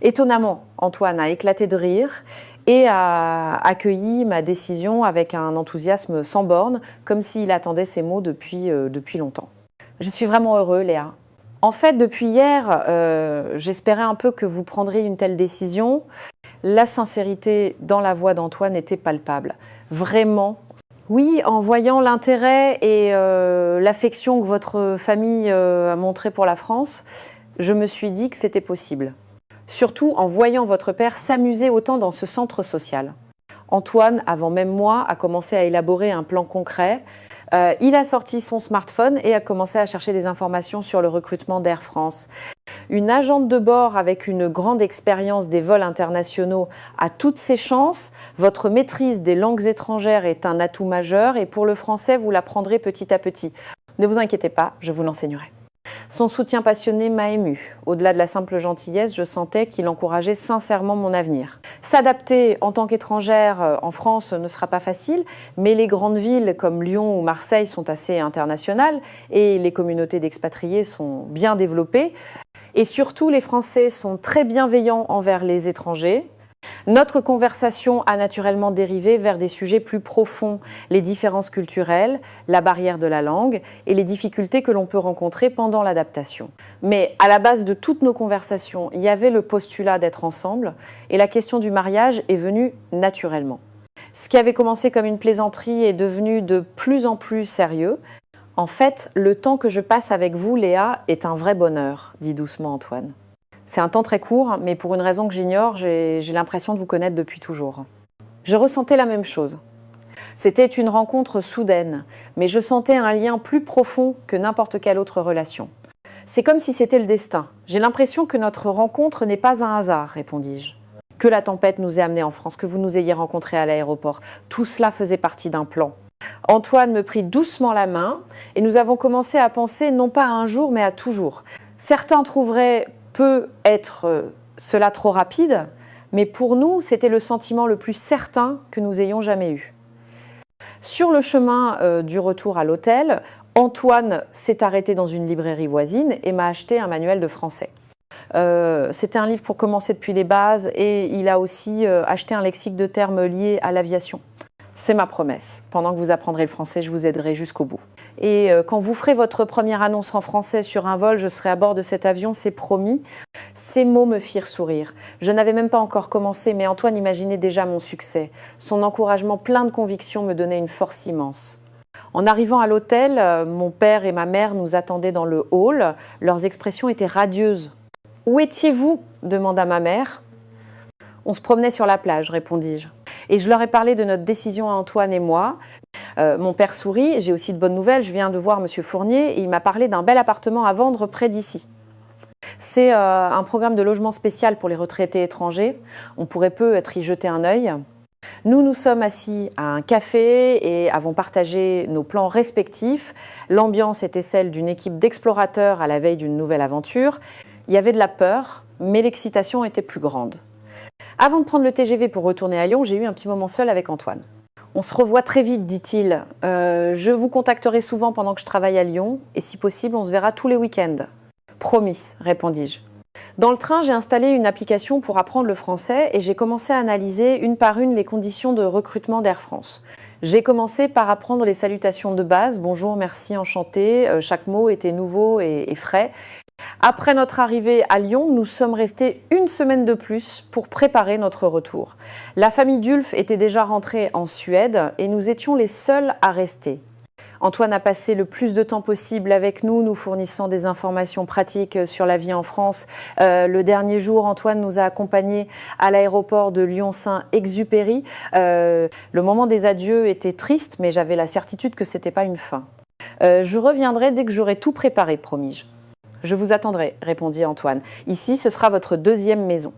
Étonnamment, Antoine a éclaté de rire et a accueilli ma décision avec un enthousiasme sans borne, comme s'il attendait ces mots depuis longtemps. Je suis vraiment heureux, Léa. En fait, depuis hier, j'espérais un peu que vous prendriez une telle décision. La sincérité dans la voix d'Antoine était palpable. Vraiment. Oui, en voyant l'intérêt et l'affection que votre famille a montré pour la France, je me suis dit que c'était possible. Surtout en voyant votre père s'amuser autant dans ce centre social. Antoine, avant même moi, a commencé à élaborer un plan concret. Il a sorti son smartphone et a commencé à chercher des informations sur le recrutement d'Air France. Une agente de bord avec une grande expérience des vols internationaux a toutes ses chances. Votre maîtrise des langues étrangères est un atout majeur et pour le français, vous l'apprendrez petit à petit. Ne vous inquiétez pas, je vous l'enseignerai. Son soutien passionné m'a émue. Au-delà de la simple gentillesse, je sentais qu'il encourageait sincèrement mon avenir. S'adapter en tant qu'étrangère en France ne sera pas facile, mais les grandes villes comme Lyon ou Marseille sont assez internationales et les communautés d'expatriés sont bien développées. Et surtout, les Français sont très bienveillants envers les étrangers. Notre conversation a naturellement dérivé vers des sujets plus profonds, les différences culturelles, la barrière de la langue et les difficultés que l'on peut rencontrer pendant l'adaptation. Mais à la base de toutes nos conversations, il y avait le postulat d'être ensemble et la question du mariage est venue naturellement. Ce qui avait commencé comme une plaisanterie est devenu de plus en plus sérieux. En fait, le temps que je passe avec vous, Léa, est un vrai bonheur, dit doucement Antoine. C'est un temps très court, mais pour une raison que j'ignore, j'ai l'impression de vous connaître depuis toujours. Je ressentais la même chose. C'était une rencontre soudaine, mais je sentais un lien plus profond que n'importe quelle autre relation. C'est comme si c'était le destin. J'ai l'impression que notre rencontre n'est pas un hasard, répondis-je. Que la tempête nous ait amenés en France, que vous nous ayez rencontrés à l'aéroport, tout cela faisait partie d'un plan. Antoine me prit doucement la main et nous avons commencé à penser non pas à un jour mais à toujours. Certains trouveraient peut être cela trop rapide, mais pour nous, c'était le sentiment le plus certain que nous ayons jamais eu. Sur le chemin du retour à l'hôtel, Antoine s'est arrêté dans une librairie voisine et m'a acheté un manuel de français. C'était un livre pour commencer depuis les bases et il a aussi acheté un lexique de termes liés à l'aviation. C'est ma promesse. Pendant que vous apprendrez le français, je vous aiderai jusqu'au bout. Et quand vous ferez votre première annonce en français sur un vol, je serai à bord de cet avion, c'est promis. Ces mots me firent sourire. Je n'avais même pas encore commencé, mais Antoine imaginait déjà mon succès. Son encouragement plein de conviction me donnait une force immense. En arrivant à l'hôtel, mon père et ma mère nous attendaient dans le hall. Leurs expressions étaient radieuses. « Où étiez-vous » demanda ma mère. « On se promenait sur la plage », répondis-je. Et je leur ai parlé de notre décision à Antoine et moi. Mon père sourit, j'ai aussi de bonnes nouvelles, je viens de voir M. Fournier et il m'a parlé d'un bel appartement à vendre près d'ici. C'est un programme de logement spécial pour les retraités étrangers. On pourrait peut-être y jeter un œil. Nous nous sommes assis à un café et avons partagé nos plans respectifs. L'ambiance était celle d'une équipe d'explorateurs à la veille d'une nouvelle aventure. Il y avait de la peur, mais l'excitation était plus grande. Avant de prendre le TGV pour retourner à Lyon, j'ai eu un petit moment seul avec Antoine. On se revoit très vite, dit-il. Je vous contacterai souvent pendant que je travaille à Lyon et si possible, on se verra tous les week-ends. Promis, répondis-je. Dans le train, j'ai installé une application pour apprendre le français et j'ai commencé à analyser une par une les conditions de recrutement d'Air France. J'ai commencé par apprendre les salutations de base, bonjour, merci, enchanté. Chaque mot était nouveau et frais. Après notre arrivée à Lyon, nous sommes restés une semaine de plus pour préparer notre retour. La famille Dulf était déjà rentrée en Suède et nous étions les seuls à rester. Antoine a passé le plus de temps possible avec nous, nous fournissant des informations pratiques sur la vie en France. Le dernier jour, Antoine nous a accompagnés à l'aéroport de Lyon-Saint-Exupéry. Le moment des adieux était triste, mais j'avais la certitude que ce n'était pas une fin. Je reviendrai dès que j'aurai tout préparé, promis-je. Je vous attendrai, répondit Antoine. Ici, ce sera votre deuxième maison.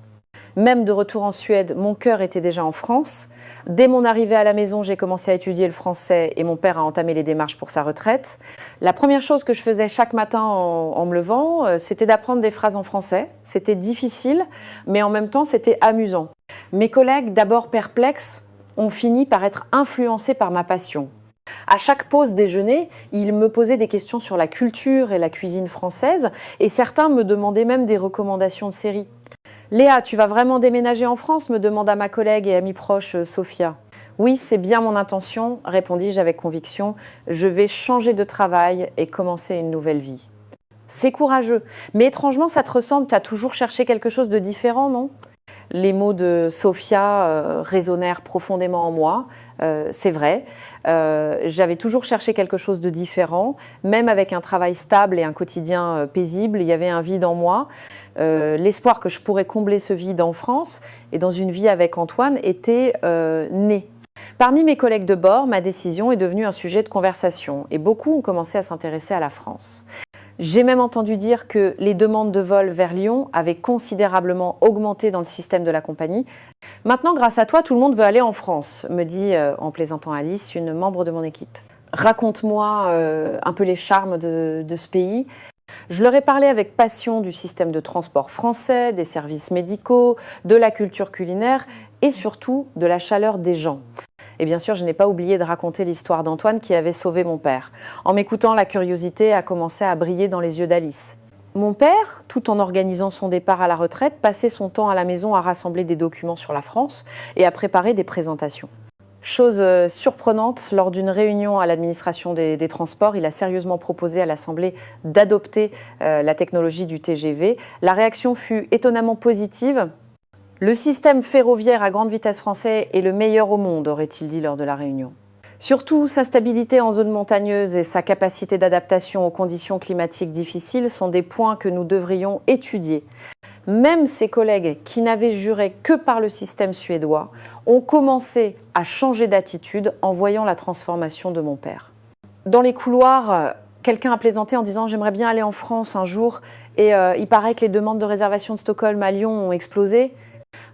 Même de retour en Suède, mon cœur était déjà en France. Dès mon arrivée à la maison, j'ai commencé à étudier le français et mon père a entamé les démarches pour sa retraite. La première chose que je faisais chaque matin en me levant, c'était d'apprendre des phrases en français. C'était difficile, mais en même temps, c'était amusant. Mes collègues, d'abord perplexes, ont fini par être influencés par ma passion. À chaque pause déjeuner, ils me posaient des questions sur la culture et la cuisine française et certains me demandaient même des recommandations de séries. « Léa, tu vas vraiment déménager en France ?» me demanda ma collègue et amie proche Sophia. « Oui, c'est bien mon intention », répondis-je avec conviction. « Je vais changer de travail et commencer une nouvelle vie. » C'est courageux, mais étrangement ça te ressemble, tu as toujours cherché quelque chose de différent, non ? Les mots de Sophia résonnèrent profondément en moi. C'est vrai, j'avais toujours cherché quelque chose de différent. Même avec un travail stable et un quotidien paisible, il y avait un vide en moi. L'espoir que je pourrais combler ce vide en France et dans une vie avec Antoine était né. Parmi mes collègues de bord, ma décision est devenue un sujet de conversation et beaucoup ont commencé à s'intéresser à la France. J'ai même entendu dire que les demandes de vol vers Lyon avaient considérablement augmenté dans le système de la compagnie. « Maintenant, grâce à toi, tout le monde veut aller en France », me dit en plaisantant Alice, une membre de mon équipe. « Raconte-moi un peu les charmes de ce pays ». Je leur ai parlé avec passion du système de transport français, des services médicaux, de la culture culinaire et surtout de la chaleur des gens. Et bien sûr, je n'ai pas oublié de raconter l'histoire d'Antoine qui avait sauvé mon père. En m'écoutant, la curiosité a commencé à briller dans les yeux d'Alice. Mon père, tout en organisant son départ à la retraite, passait son temps à la maison à rassembler des documents sur la France et à préparer des présentations. Chose surprenante, lors d'une réunion à l'administration des transports, il a sérieusement proposé à l'Assemblée d'adopter la technologie du TGV. La réaction fut étonnamment positive. Le système ferroviaire à grande vitesse français est le meilleur au monde, aurait-il dit lors de la réunion. Surtout, sa stabilité en zone montagneuse et sa capacité d'adaptation aux conditions climatiques difficiles sont des points que nous devrions étudier. Même ses collègues, qui n'avaient juré que par le système suédois, ont commencé à changer d'attitude en voyant la transformation de mon père. Dans les couloirs, quelqu'un a plaisanté en disant « j'aimerais bien aller en France un jour » et il paraît que les demandes de réservation de Stockholm à Lyon ont explosé.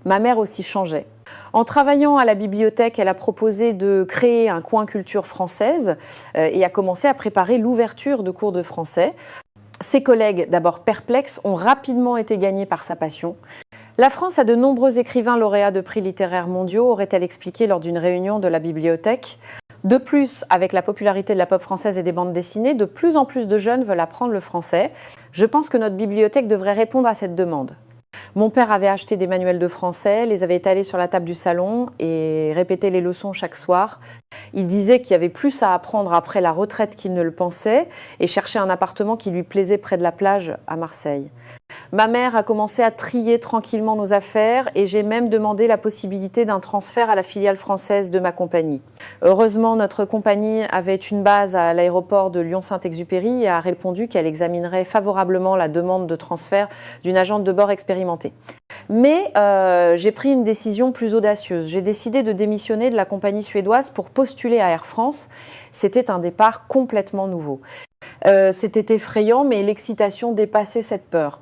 Ma mère aussi changeait. En travaillant à la bibliothèque, elle a proposé de créer un coin culture française et a commencé à préparer l'ouverture de cours de français. Ses collègues, d'abord perplexes, ont rapidement été gagnés par sa passion. La France a de nombreux écrivains lauréats de prix littéraires mondiaux, aurait-elle expliqué lors d'une réunion de la bibliothèque. De plus, avec la popularité de la pop française et des bandes dessinées, de plus en plus de jeunes veulent apprendre le français. Je pense que notre bibliothèque devrait répondre à cette demande. Mon père avait acheté des manuels de français, les avait étalés sur la table du salon et répétait les leçons chaque soir. Il disait qu'il y avait plus à apprendre après la retraite qu'il ne le pensait et cherchait un appartement qui lui plaisait près de la plage à Marseille. Ma mère a commencé à trier tranquillement nos affaires et j'ai même demandé la possibilité d'un transfert à la filiale française de ma compagnie. Heureusement, notre compagnie avait une base à l'aéroport de Lyon-Saint-Exupéry et a répondu qu'elle examinerait favorablement la demande de transfert d'une agente de bord expérimentée. Mais j'ai pris une décision plus audacieuse. J'ai décidé de démissionner de la compagnie suédoise pour postuler à Air France. C'était un départ complètement nouveau. C'était effrayant, mais l'excitation dépassait cette peur.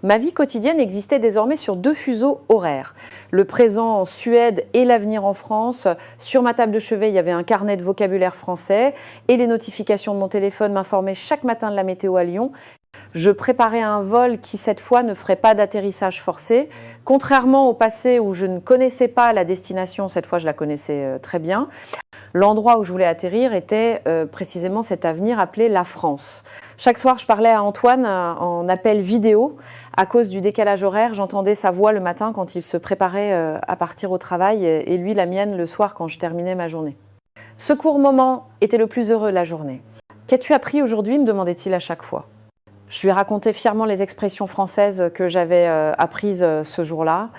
Ma vie quotidienne existait désormais sur 2 fuseaux horaires. Le présent en Suède et l'avenir en France. Sur ma table de chevet, il y avait un carnet de vocabulaire français et les notifications de mon téléphone m'informaient chaque matin de la météo à Lyon. Je préparais un vol qui, cette fois, ne ferait pas d'atterrissage forcé. Contrairement au passé où je ne connaissais pas la destination, cette fois je la connaissais très bien. L'endroit où je voulais atterrir était précisément cet avenir appelé la France. Chaque soir, je parlais à Antoine en appel vidéo. À cause du décalage horaire, j'entendais sa voix le matin quand il se préparait à partir au travail et lui la mienne le soir quand je terminais ma journée. Ce court moment était le plus heureux de la journée. « Qu'as-tu appris aujourd'hui ?» me demandait-il à chaque fois. Je lui racontais fièrement les expressions françaises que j'avais apprises ce jour-là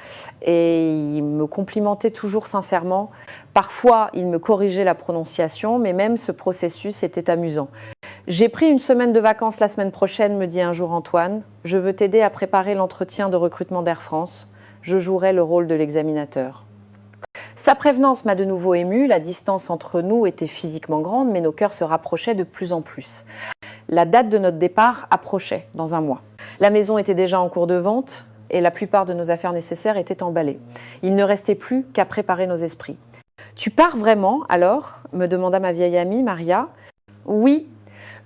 et il me complimentait toujours sincèrement. Parfois, il me corrigeait la prononciation, mais même ce processus était amusant. « J'ai pris une semaine de vacances la semaine prochaine, me dit un jour Antoine. Je veux t'aider à préparer l'entretien de recrutement d'Air France. Je jouerai le rôle de l'examinateur. » Sa prévenance m'a de nouveau émue. La distance entre nous était physiquement grande, mais nos cœurs se rapprochaient de plus en plus. La date de notre départ approchait dans un mois. La maison était déjà en cours de vente et la plupart de nos affaires nécessaires étaient emballées. Il ne restait plus qu'à préparer nos esprits. « Tu pars vraiment, alors ?» me demanda ma vieille amie, Maria. « Oui,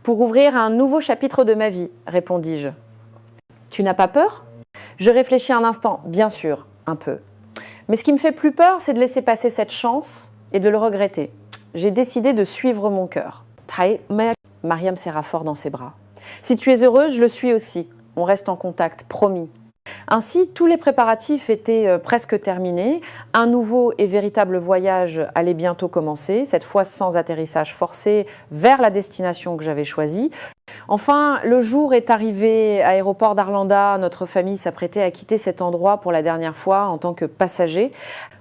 pour ouvrir un nouveau chapitre de ma vie, » répondis-je. « Tu n'as pas peur ?» Je réfléchis un instant, bien sûr, un peu. Mais ce qui me fait plus peur, c'est de laisser passer cette chance et de le regretter. J'ai décidé de suivre mon cœur. Maria me serra fort dans ses bras. « Si tu es heureuse, je le suis aussi. On reste en contact, promis. » Ainsi, tous les préparatifs étaient presque terminés. Un nouveau et véritable voyage allait bientôt commencer, cette fois sans atterrissage forcé, vers la destination que j'avais choisie. Enfin, le jour est arrivé à l'aéroport d'Arlanda. Notre famille s'apprêtait à quitter cet endroit pour la dernière fois en tant que passager.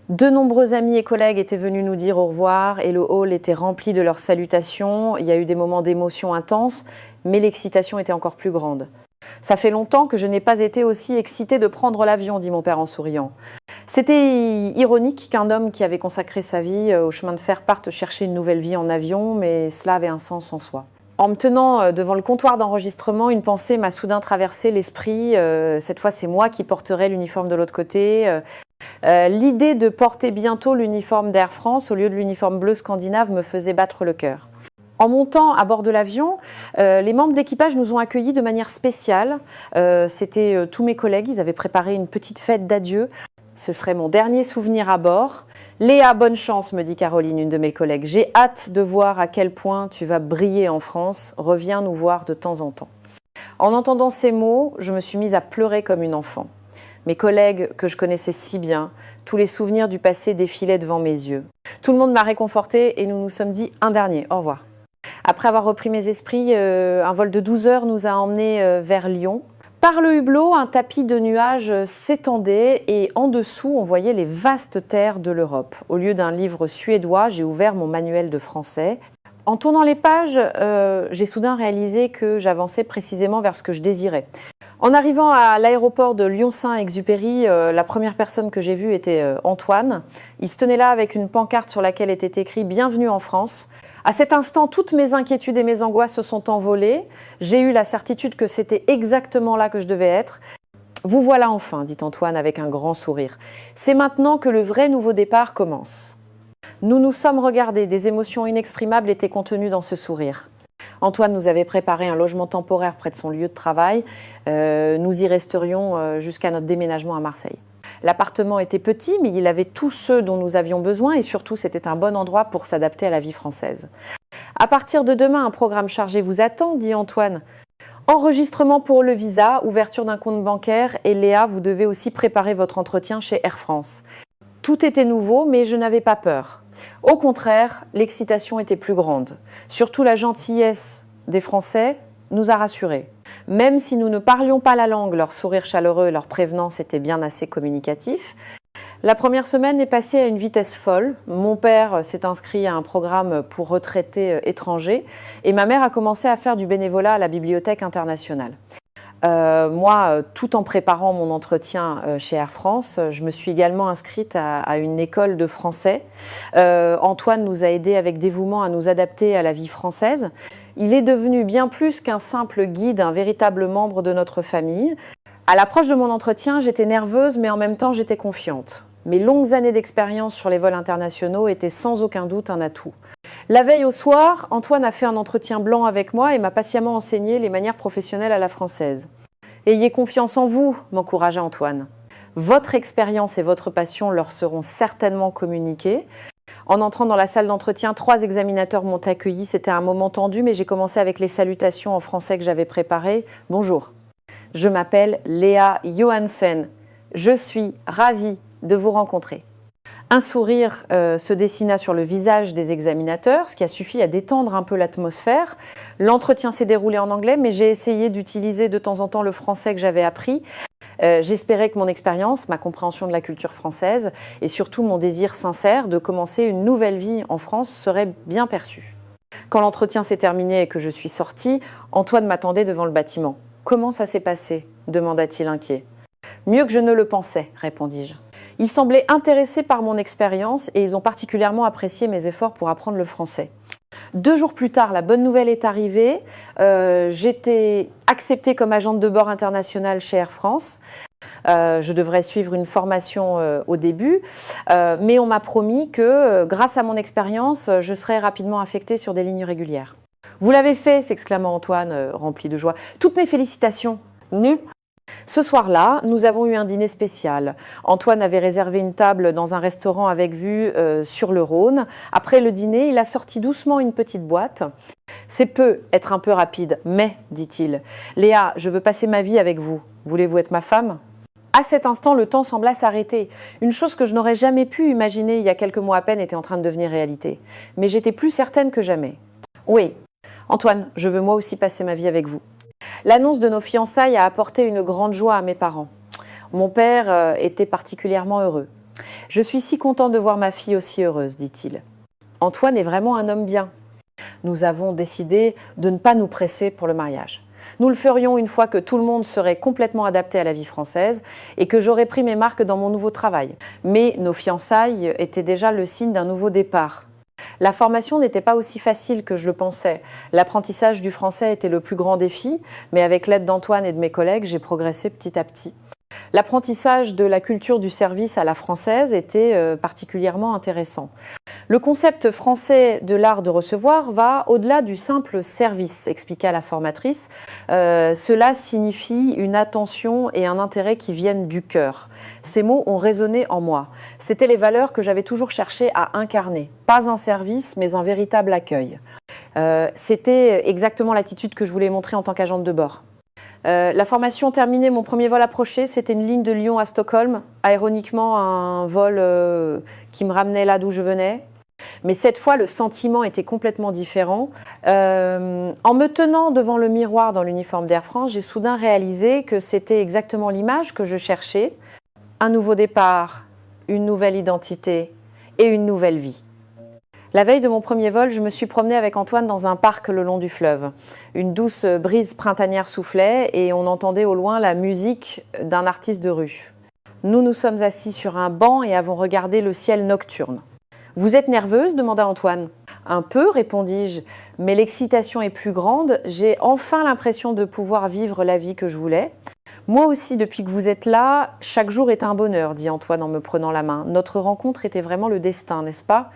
De nombreux amis et collègues étaient venus nous dire au revoir et le hall était rempli de leurs salutations. Il y a eu des moments d'émotion intense, mais l'excitation était encore plus grande. « Ça fait longtemps que je n'ai pas été aussi excitée de prendre l'avion, » dit mon père en souriant. C'était ironique qu'un homme qui avait consacré sa vie au chemin de fer parte chercher une nouvelle vie en avion, mais cela avait un sens en soi. En me tenant devant le comptoir d'enregistrement, une pensée m'a soudain traversé l'esprit. Cette fois, c'est moi qui porterai l'uniforme de l'autre côté. L'idée de porter bientôt l'uniforme d'Air France au lieu de l'uniforme bleu scandinave me faisait battre le cœur. En montant à bord de l'avion, les membres d'équipage nous ont accueillis de manière spéciale. C'étaient tous mes collègues, ils avaient préparé une petite fête d'adieu. Ce serait mon dernier souvenir à bord. « Léa, bonne chance, me dit Caroline, une de mes collègues. J'ai hâte de voir à quel point tu vas briller en France. Reviens nous voir de temps en temps. » En entendant ces mots, je me suis mise à pleurer comme une enfant. Mes collègues que je connaissais si bien, tous les souvenirs du passé défilaient devant mes yeux. Tout le monde m'a réconfortée et nous nous sommes dit un dernier au revoir. Après avoir repris mes esprits, un vol de 12 heures nous a emmenés vers Lyon. Par le hublot, un tapis de nuages s'étendait et en dessous, on voyait les vastes terres de l'Europe. Au lieu d'un livre suédois, j'ai ouvert mon manuel de français. En tournant les pages, j'ai soudain réalisé que j'avançais précisément vers ce que je désirais. En arrivant à l'aéroport de Lyon-Saint-Exupéry, la première personne que j'ai vue était Antoine. Il se tenait là avec une pancarte sur laquelle était écrit « Bienvenue en France ». À cet instant, toutes mes inquiétudes et mes angoisses se sont envolées. J'ai eu la certitude que c'était exactement là que je devais être. « Vous voilà enfin », dit Antoine avec un grand sourire. « C'est maintenant que le vrai nouveau départ commence ». Nous nous sommes regardés, des émotions inexprimables étaient contenues dans ce sourire. Antoine nous avait préparé un logement temporaire près de son lieu de travail. Nous y resterions jusqu'à notre déménagement à Marseille. L'appartement était petit, mais il avait tout ce dont nous avions besoin et surtout, c'était un bon endroit pour s'adapter à la vie française. « À partir de demain, un programme chargé vous attend, dit Antoine. Enregistrement pour le visa, ouverture d'un compte bancaire et Léa, vous devez aussi préparer votre entretien chez Air France. » Tout était nouveau, mais je n'avais pas peur. Au contraire, l'excitation était plus grande. Surtout la gentillesse des Français nous a rassurés. Même si nous ne parlions pas la langue, leur sourire chaleureux et leur prévenance étaient bien assez communicatifs. La première semaine est passée à une vitesse folle. Mon père s'est inscrit à un programme pour retraités étrangers et ma mère a commencé à faire du bénévolat à la Bibliothèque internationale. Moi, tout en préparant mon entretien chez Air France, je me suis également inscrite à une école de français. Antoine nous a aidés avec dévouement à nous adapter à la vie française. Il est devenu bien plus qu'un simple guide, un véritable membre de notre famille. À l'approche de mon entretien, j'étais nerveuse, mais en même temps, j'étais confiante. Mes longues années d'expérience sur les vols internationaux étaient sans aucun doute un atout. La veille au soir, Antoine a fait un entretien blanc avec moi et m'a patiemment enseigné les manières professionnelles à la française. « Ayez confiance en vous », m'encouragea Antoine. « Votre expérience et votre passion leur seront certainement communiquées. » En entrant dans la salle d'entretien, 3 examinateurs m'ont accueilli. C'était un moment tendu, mais j'ai commencé avec les salutations en français que j'avais préparées. « Bonjour, je m'appelle Léa Johansen. Je suis ravie de vous rencontrer. » Un sourire se dessina sur le visage des examinateurs, ce qui a suffi à détendre un peu l'atmosphère. L'entretien s'est déroulé en anglais, mais j'ai essayé d'utiliser de temps en temps le français que j'avais appris. J'espérais que mon expérience, ma compréhension de la culture française et surtout mon désir sincère de commencer une nouvelle vie en France serait bien perçu. Quand l'entretien s'est terminé et que je suis sortie, Antoine m'attendait devant le bâtiment. « Comment ça s'est passé ?» demanda-t-il inquiet. « Mieux que je ne le pensais », répondis-je. Ils semblaient intéressés par mon expérience et ils ont particulièrement apprécié mes efforts pour apprendre le français. 2 jours plus tard, la bonne nouvelle est arrivée. J'étais acceptée comme agente de bord internationale chez Air France. Je devrais suivre une formation au début, mais on m'a promis que, grâce à mon expérience, je serais rapidement affectée sur des lignes régulières. « Vous l'avez fait !» s'exclama Antoine, rempli de joie. « Toutes mes félicitations !» Nul. Ce soir-là, nous avons eu un dîner spécial. Antoine avait réservé une table dans un restaurant avec vue sur le Rhône. Après le dîner, il a sorti doucement une petite boîte. « C'est peu être un peu rapide, mais, dit-il, Léa, je veux passer ma vie avec vous. Voulez-vous être ma femme ?» À cet instant, le temps sembla s'arrêter. Une chose que je n'aurais jamais pu imaginer il y a quelques mois à peine était en train de devenir réalité. Mais j'étais plus certaine que jamais. « Oui, Antoine, je veux moi aussi passer ma vie avec vous. » L'annonce de nos fiançailles a apporté une grande joie à mes parents. Mon père était particulièrement heureux. « Je suis si content de voir ma fille aussi heureuse, dit-il. Antoine est vraiment un homme bien. Nous avons décidé de ne pas nous presser pour le mariage. Nous le ferions une fois que tout le monde serait complètement adapté à la vie française et que j'aurais pris mes marques dans mon nouveau travail. Mais nos fiançailles étaient déjà le signe d'un nouveau départ. La formation n'était pas aussi facile que je le pensais. L'apprentissage du français était le plus grand défi, mais avec l'aide d'Antoine et de mes collègues, j'ai progressé petit à petit. L'apprentissage de la culture du service à la française était particulièrement intéressant. Le concept français de l'art de recevoir va au-delà du simple service, expliqua la formatrice. Cela signifie une attention et un intérêt qui viennent du cœur. Ces mots ont résonné en moi. C'étaient les valeurs que j'avais toujours cherché à incarner. Pas un service, mais un véritable accueil. C'était exactement l'attitude que je voulais montrer en tant qu'agente de bord. La formation terminée, mon premier vol approchait, c'était une ligne de Lyon à Stockholm, aéroniquement un vol qui me ramenait là d'où je venais. Mais cette fois, le sentiment était complètement différent. En me tenant devant le miroir dans l'uniforme d'Air France, j'ai soudain réalisé que c'était exactement l'image que je cherchais. Un nouveau départ, une nouvelle identité et une nouvelle vie. La veille de mon premier vol, je me suis promenée avec Antoine dans un parc le long du fleuve. Une douce brise printanière soufflait et on entendait au loin la musique d'un artiste de rue. Nous nous sommes assis sur un banc et avons regardé le ciel nocturne. « Vous êtes nerveuse ?» demanda Antoine. « Un peu, répondis-je, mais l'excitation est plus grande. J'ai enfin l'impression de pouvoir vivre la vie que je voulais. » « Moi aussi, depuis que vous êtes là, chaque jour est un bonheur, » dit Antoine en me prenant la main. « Notre rencontre était vraiment le destin, n'est-ce pas ?»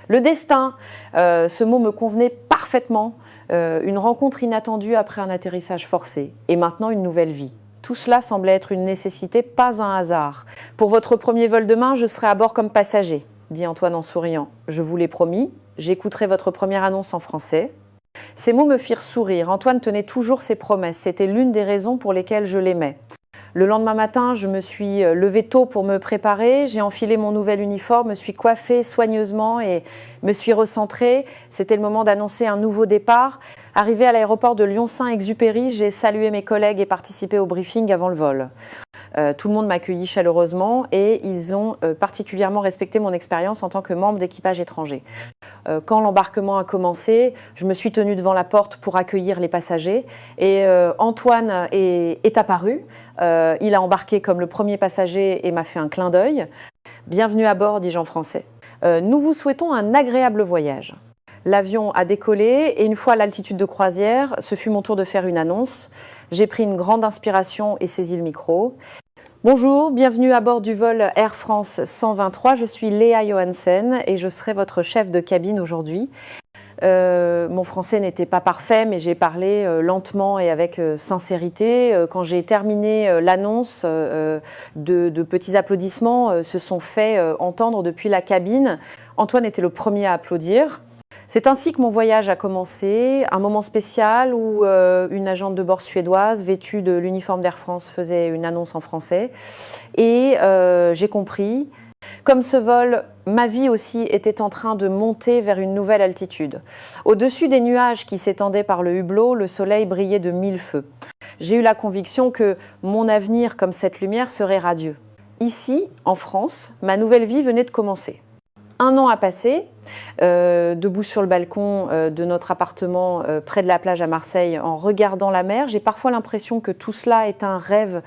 Le destin, ce mot me convenait parfaitement. Une rencontre inattendue après un atterrissage forcé. Et maintenant, une nouvelle vie. Tout cela semblait être une nécessité, pas un hasard. « Pour votre premier vol demain, je serai à bord comme passager, » dit Antoine en souriant. « Je vous l'ai promis, j'écouterai votre première annonce en français. » Ces mots me firent sourire. Antoine tenait toujours ses promesses. C'était l'une des raisons pour lesquelles je l'aimais. Le lendemain matin, je me suis levée tôt pour me préparer. J'ai enfilé mon nouvel uniforme, me suis coiffée soigneusement et me suis recentrée. C'était le moment d'annoncer un nouveau départ. Arrivée à l'aéroport de Lyon-Saint-Exupéry, j'ai salué mes collègues et participé au briefing avant le vol. Tout le monde m'a accueilli chaleureusement et ils ont particulièrement respecté mon expérience en tant que membre d'équipage étranger. Quand l'embarquement a commencé, je me suis tenue devant la porte pour accueillir les passagers et Antoine est apparu. Il a embarqué comme le premier passager et m'a fait un clin d'œil. « Bienvenue à bord », dis-je en français. « Nous vous souhaitons un agréable voyage. » L'avion a décollé et une fois à l'altitude de croisière, ce fut mon tour de faire une annonce. J'ai pris une grande inspiration et saisi le micro. Bonjour, bienvenue à bord du vol Air France 123. Je suis Léa Johansen et je serai votre chef de cabine aujourd'hui. Mon français n'était pas parfait, mais j'ai parlé lentement et avec sincérité. Quand j'ai terminé l'annonce, de petits applaudissements se sont fait entendre depuis la cabine. Antoine était le premier à applaudir. C'est ainsi que mon voyage a commencé, un moment spécial où une agente de bord suédoise vêtue de l'uniforme d'Air France faisait une annonce en français. Et j'ai compris, comme ce vol, ma vie aussi était en train de monter vers une nouvelle altitude. Au-dessus des nuages qui s'étendaient par le hublot, le soleil brillait de mille feux. J'ai eu la conviction que mon avenir, comme cette lumière, serait radieux. Ici, en France, ma nouvelle vie venait de commencer. 1 an a passé, debout sur le balcon de notre appartement près de la plage à Marseille, en regardant la mer. J'ai parfois l'impression que tout cela est un rêve.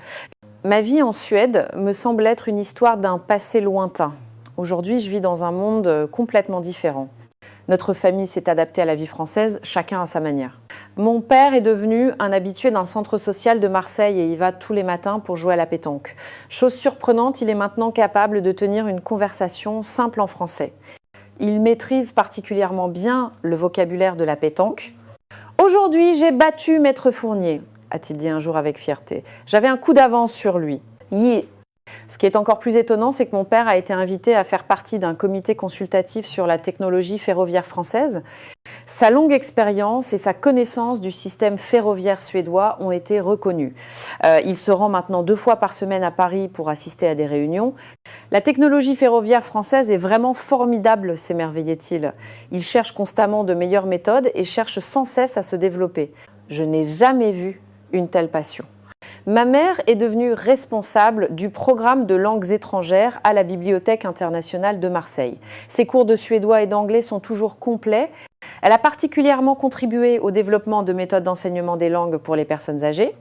Ma vie en Suède me semble être une histoire d'un passé lointain. Aujourd'hui, je vis dans un monde complètement différent. Notre famille s'est adaptée à la vie française, chacun à sa manière. Mon père est devenu un habitué d'un centre social de Marseille et y va tous les matins pour jouer à la pétanque. Chose surprenante, il est maintenant capable de tenir une conversation simple en français. Il maîtrise particulièrement bien le vocabulaire de la pétanque. « Aujourd'hui, j'ai battu Maître Fournier », a-t-il dit un jour avec fierté. « J'avais un coup d'avance sur lui. Yeah !» Ce qui est encore plus étonnant, c'est que mon père a été invité à faire partie d'un comité consultatif sur la technologie ferroviaire française. Sa longue expérience et sa connaissance du système ferroviaire suédois ont été reconnues. Il se rend maintenant 2 fois par semaine à Paris pour assister à des réunions. La technologie ferroviaire française est vraiment formidable, s'émerveillait-il. Il cherche constamment de meilleures méthodes et cherche sans cesse à se développer. Je n'ai jamais vu une telle passion. Ma mère est devenue responsable du programme de langues étrangères à la Bibliothèque internationale de Marseille. Ses cours de suédois et d'anglais sont toujours complets. Elle a particulièrement contribué au développement de méthodes d'enseignement des langues pour les personnes âgées.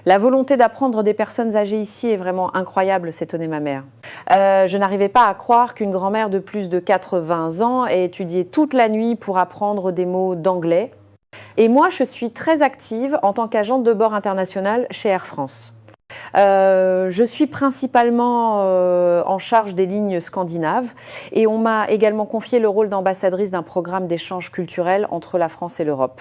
La volonté d'apprendre des personnes âgées ici est vraiment incroyable, s'étonnait ma mère. Je n'arrivais pas à croire qu'une grand-mère de plus de 80 ans ait étudié toute la nuit pour apprendre des mots d'anglais. Et moi, je suis très active en tant qu'agente de bord internationale chez Air France. Je suis principalement en charge des lignes scandinaves et on m'a également confié le rôle d'ambassadrice d'un programme d'échange culturel entre la France et l'Europe.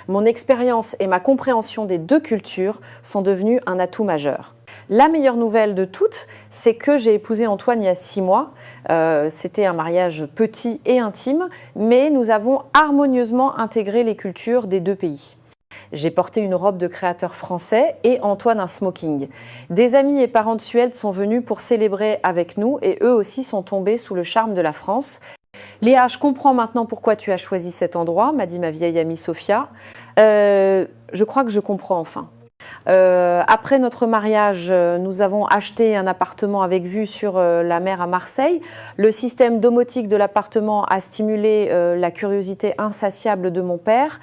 Mon expérience et ma compréhension des 2 cultures sont devenues un atout majeur. La meilleure nouvelle de toutes, c'est que j'ai épousé Antoine il y a 6 mois. C'était un mariage petit et intime, mais nous avons harmonieusement intégré les cultures des 2 pays. J'ai porté une robe de créateur français et Antoine un smoking. Des amis et parents de Suède sont venus pour célébrer avec nous et eux aussi sont tombés sous le charme de la France. Léa, je comprends maintenant pourquoi tu as choisi cet endroit, m'a dit ma vieille amie Sophia. Je crois que je comprends enfin. Après notre mariage, nous avons acheté un appartement avec vue sur la mer à Marseille. Le système domotique de l'appartement a stimulé la curiosité insatiable de mon père.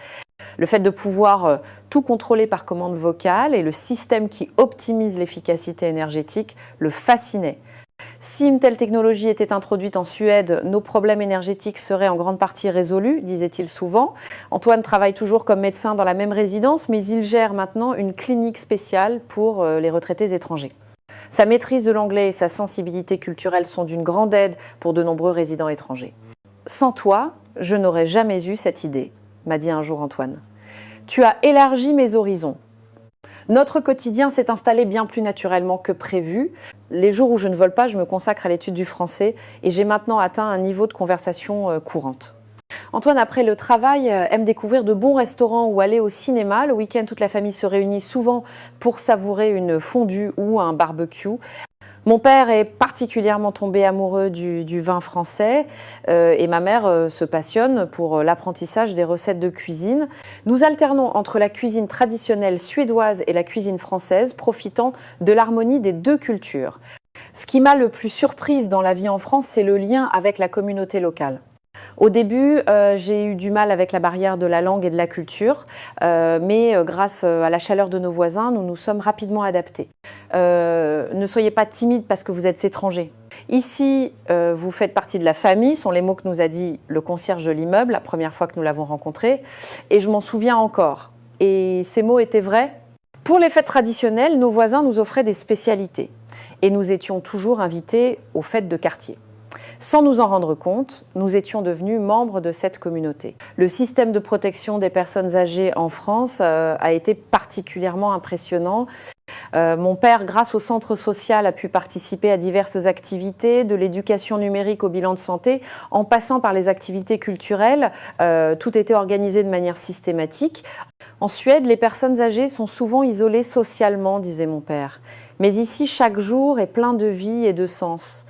Le fait de pouvoir tout contrôler par commande vocale et le système qui optimise l'efficacité énergétique le fascinait. Si une telle technologie était introduite en Suède, nos problèmes énergétiques seraient en grande partie résolus, disait-il souvent. Antoine travaille toujours comme médecin dans la même résidence, mais il gère maintenant une clinique spéciale pour les retraités étrangers. Sa maîtrise de l'anglais et sa sensibilité culturelle sont d'une grande aide pour de nombreux résidents étrangers. « Sans toi, je n'aurais jamais eu cette idée », m'a dit un jour Antoine. « Tu as élargi mes horizons. Notre quotidien s'est installé bien plus naturellement que prévu. Les jours où je ne vole pas, je me consacre à l'étude du français et j'ai maintenant atteint un niveau de conversation courante. » Antoine, après le travail, aime découvrir de bons restaurants ou aller au cinéma. Le week-end, toute la famille se réunit souvent pour savourer une fondue ou un barbecue. Mon père est particulièrement tombé amoureux du vin français et ma mère se passionne pour l'apprentissage des recettes de cuisine. Nous alternons entre la cuisine traditionnelle suédoise et la cuisine française, profitant de l'harmonie des deux cultures. Ce qui m'a le plus surprise dans la vie en France, c'est le lien avec la communauté locale. Au début, j'ai eu du mal avec la barrière de la langue et de la culture, mais grâce à la chaleur de nos voisins, nous nous sommes rapidement adaptés. Ne soyez pas timide parce que vous êtes étranger. Ici, vous faites partie de la famille, sont les mots que nous a dit le concierge de l'immeuble la première fois que nous l'avons rencontré, et je m'en souviens encore. Et ces mots étaient vrais. Pour les fêtes traditionnelles, nos voisins nous offraient des spécialités, et nous étions toujours invités aux fêtes de quartier. Sans nous en rendre compte, nous étions devenus membres de cette communauté. Le système de protection des personnes âgées en France a été particulièrement impressionnant. Mon père, grâce au centre social, a pu participer à diverses activités, de l'éducation numérique au bilan de santé, en passant par les activités culturelles. Tout était organisé de manière systématique. En Suède, les personnes âgées sont souvent isolées socialement, disait mon père. Mais ici, chaque jour est plein de vie et de sens.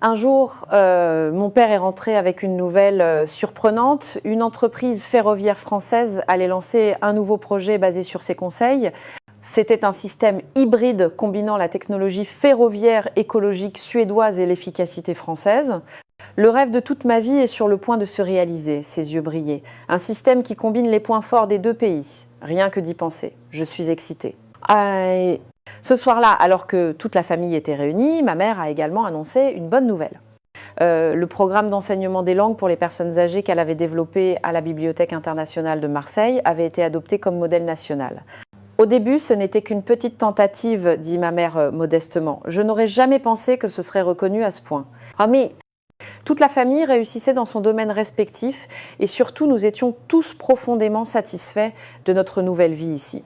Un jour, mon père est rentré avec une nouvelle surprenante. Une entreprise ferroviaire française allait lancer un nouveau projet basé sur ses conseils. C'était un système hybride combinant la technologie ferroviaire écologique suédoise et l'efficacité française. Le rêve de toute ma vie est sur le point de se réaliser, ses yeux brillaient. Un système qui combine les points forts des deux pays. Rien que d'y penser. Je suis excitée. Ce soir-là, alors que toute la famille était réunie, ma mère a également annoncé une bonne nouvelle. Le programme d'enseignement des langues pour les personnes âgées qu'elle avait développé à la Bibliothèque internationale de Marseille avait été adopté comme modèle national. Au début, ce n'était qu'une petite tentative, dit ma mère modestement. Je n'aurais jamais pensé que ce serait reconnu à ce point. Ah mais toute la famille réussissait dans son domaine respectif et surtout nous étions tous profondément satisfaits de notre nouvelle vie ici.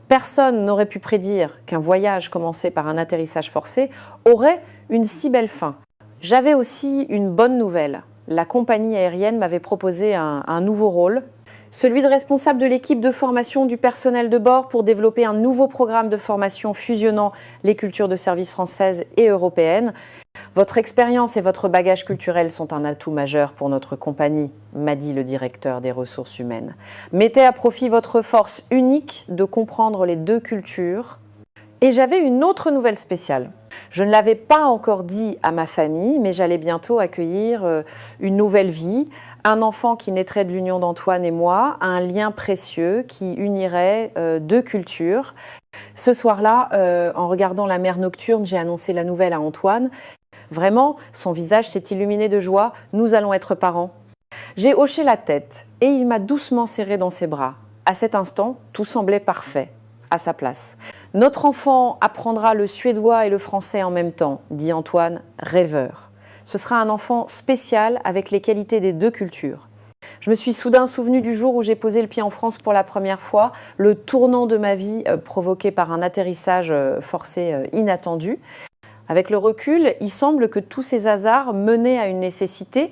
Personne n'aurait pu prédire qu'un voyage commencé par un atterrissage forcé aurait une si belle fin. J'avais aussi une bonne nouvelle. La compagnie aérienne m'avait proposé un nouveau rôle, celui de responsable de l'équipe de formation du personnel de bord pour développer un nouveau programme de formation fusionnant les cultures de service françaises et européennes. Votre expérience et votre bagage culturel sont un atout majeur pour notre compagnie, m'a dit le directeur des ressources humaines. Mettez à profit votre force unique de comprendre les deux cultures. Et j'avais une autre nouvelle spéciale. Je ne l'avais pas encore dit à ma famille, mais j'allais bientôt accueillir une nouvelle vie, un enfant qui naîtrait de l'union d'Antoine et moi, un lien précieux qui unirait deux cultures. Ce soir-là, en regardant la mer nocturne, j'ai annoncé la nouvelle à Antoine. Vraiment, son visage s'est illuminé de joie. Nous allons être parents. J'ai hoché la tête et il m'a doucement serré dans ses bras. À cet instant, tout semblait parfait, à sa place. Notre enfant apprendra le suédois et le français en même temps, dit Antoine, rêveur. Ce sera un enfant spécial avec les qualités des deux cultures. Je me suis soudain souvenu du jour où j'ai posé le pied en France pour la première fois, le tournant de ma vie provoqué par un atterrissage forcé inattendu. Avec le recul, il semble que tous ces hasards menaient à une nécessité.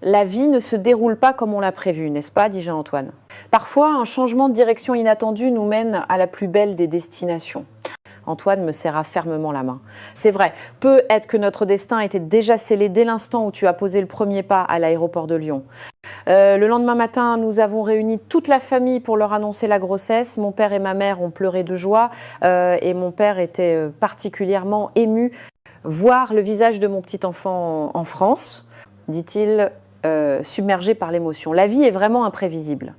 La vie ne se déroule pas comme on l'a prévu, n'est-ce pas, dit Jean-Antoine. Parfois, un changement de direction inattendu nous mène à la plus belle des destinations. Antoine me serra fermement la main. C'est vrai, peut-être que notre destin était déjà scellé dès l'instant où tu as posé le premier pas à l'aéroport de Lyon. Le lendemain matin, nous avons réuni toute la famille pour leur annoncer la grossesse. Mon père et ma mère ont pleuré de joie et mon père était particulièrement ému. Voir le visage de mon petit enfant en France, dit-il, submergé par l'émotion. La vie est vraiment imprévisible.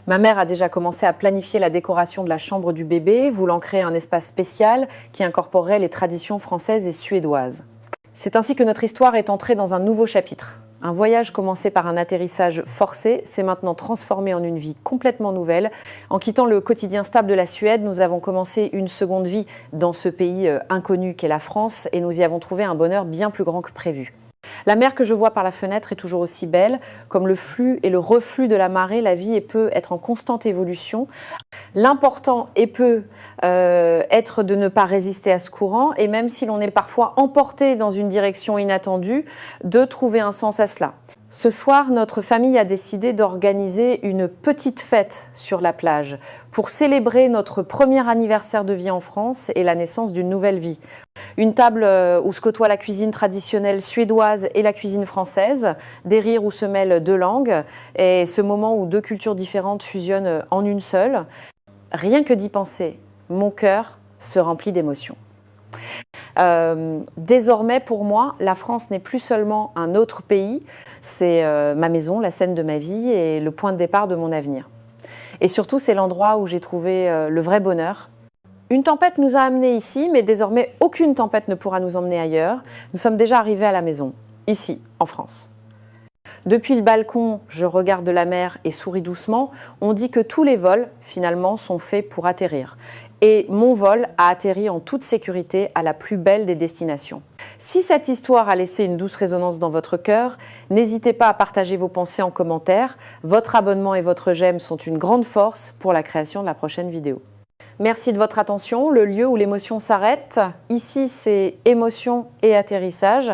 Ma mère a déjà commencé à planifier la décoration de la chambre du bébé, voulant créer un espace spécial qui incorporerait les traditions françaises et suédoises. C'est ainsi que notre histoire est entrée dans un nouveau chapitre. Un voyage commencé par un atterrissage forcé s'est maintenant transformé en une vie complètement nouvelle. En quittant le quotidien stable de la Suède, nous avons commencé une seconde vie dans ce pays inconnu qu'est la France et nous y avons trouvé un bonheur bien plus grand que prévu. La mer que je vois par la fenêtre est toujours aussi belle. Comme le flux et le reflux de la marée, la vie peut être en constante évolution. L'important peut être de ne pas résister à ce courant et même si l'on est parfois emporté dans une direction inattendue, de trouver un sens à cela. Ce soir, notre famille a décidé d'organiser une petite fête sur la plage pour célébrer notre premier anniversaire de vie en France et la naissance d'une nouvelle vie. Une table où se côtoie la cuisine traditionnelle suédoise et la cuisine française, des rires où se mêlent deux langues et ce moment où deux cultures différentes fusionnent en une seule. Rien que d'y penser, mon cœur se remplit d'émotions. Désormais, pour moi, la France n'est plus seulement un autre pays, c'est ma maison, la scène de ma vie et le point de départ de mon avenir. Et surtout, c'est l'endroit où j'ai trouvé le vrai bonheur. Une tempête nous a amenés ici, mais désormais, aucune tempête ne pourra nous emmener ailleurs. Nous sommes déjà arrivés à la maison, ici, en France. Depuis le balcon, je regarde la mer et souris doucement. On dit que tous les vols, finalement, sont faits pour atterrir. Et mon vol a atterri en toute sécurité à la plus belle des destinations. Si cette histoire a laissé une douce résonance dans votre cœur, n'hésitez pas à partager vos pensées en commentaire. Votre abonnement et votre j'aime sont une grande force pour la création de la prochaine vidéo. Merci de votre attention. Le lieu où l'émotion s'arrête, ici c'est émotion et atterrissage.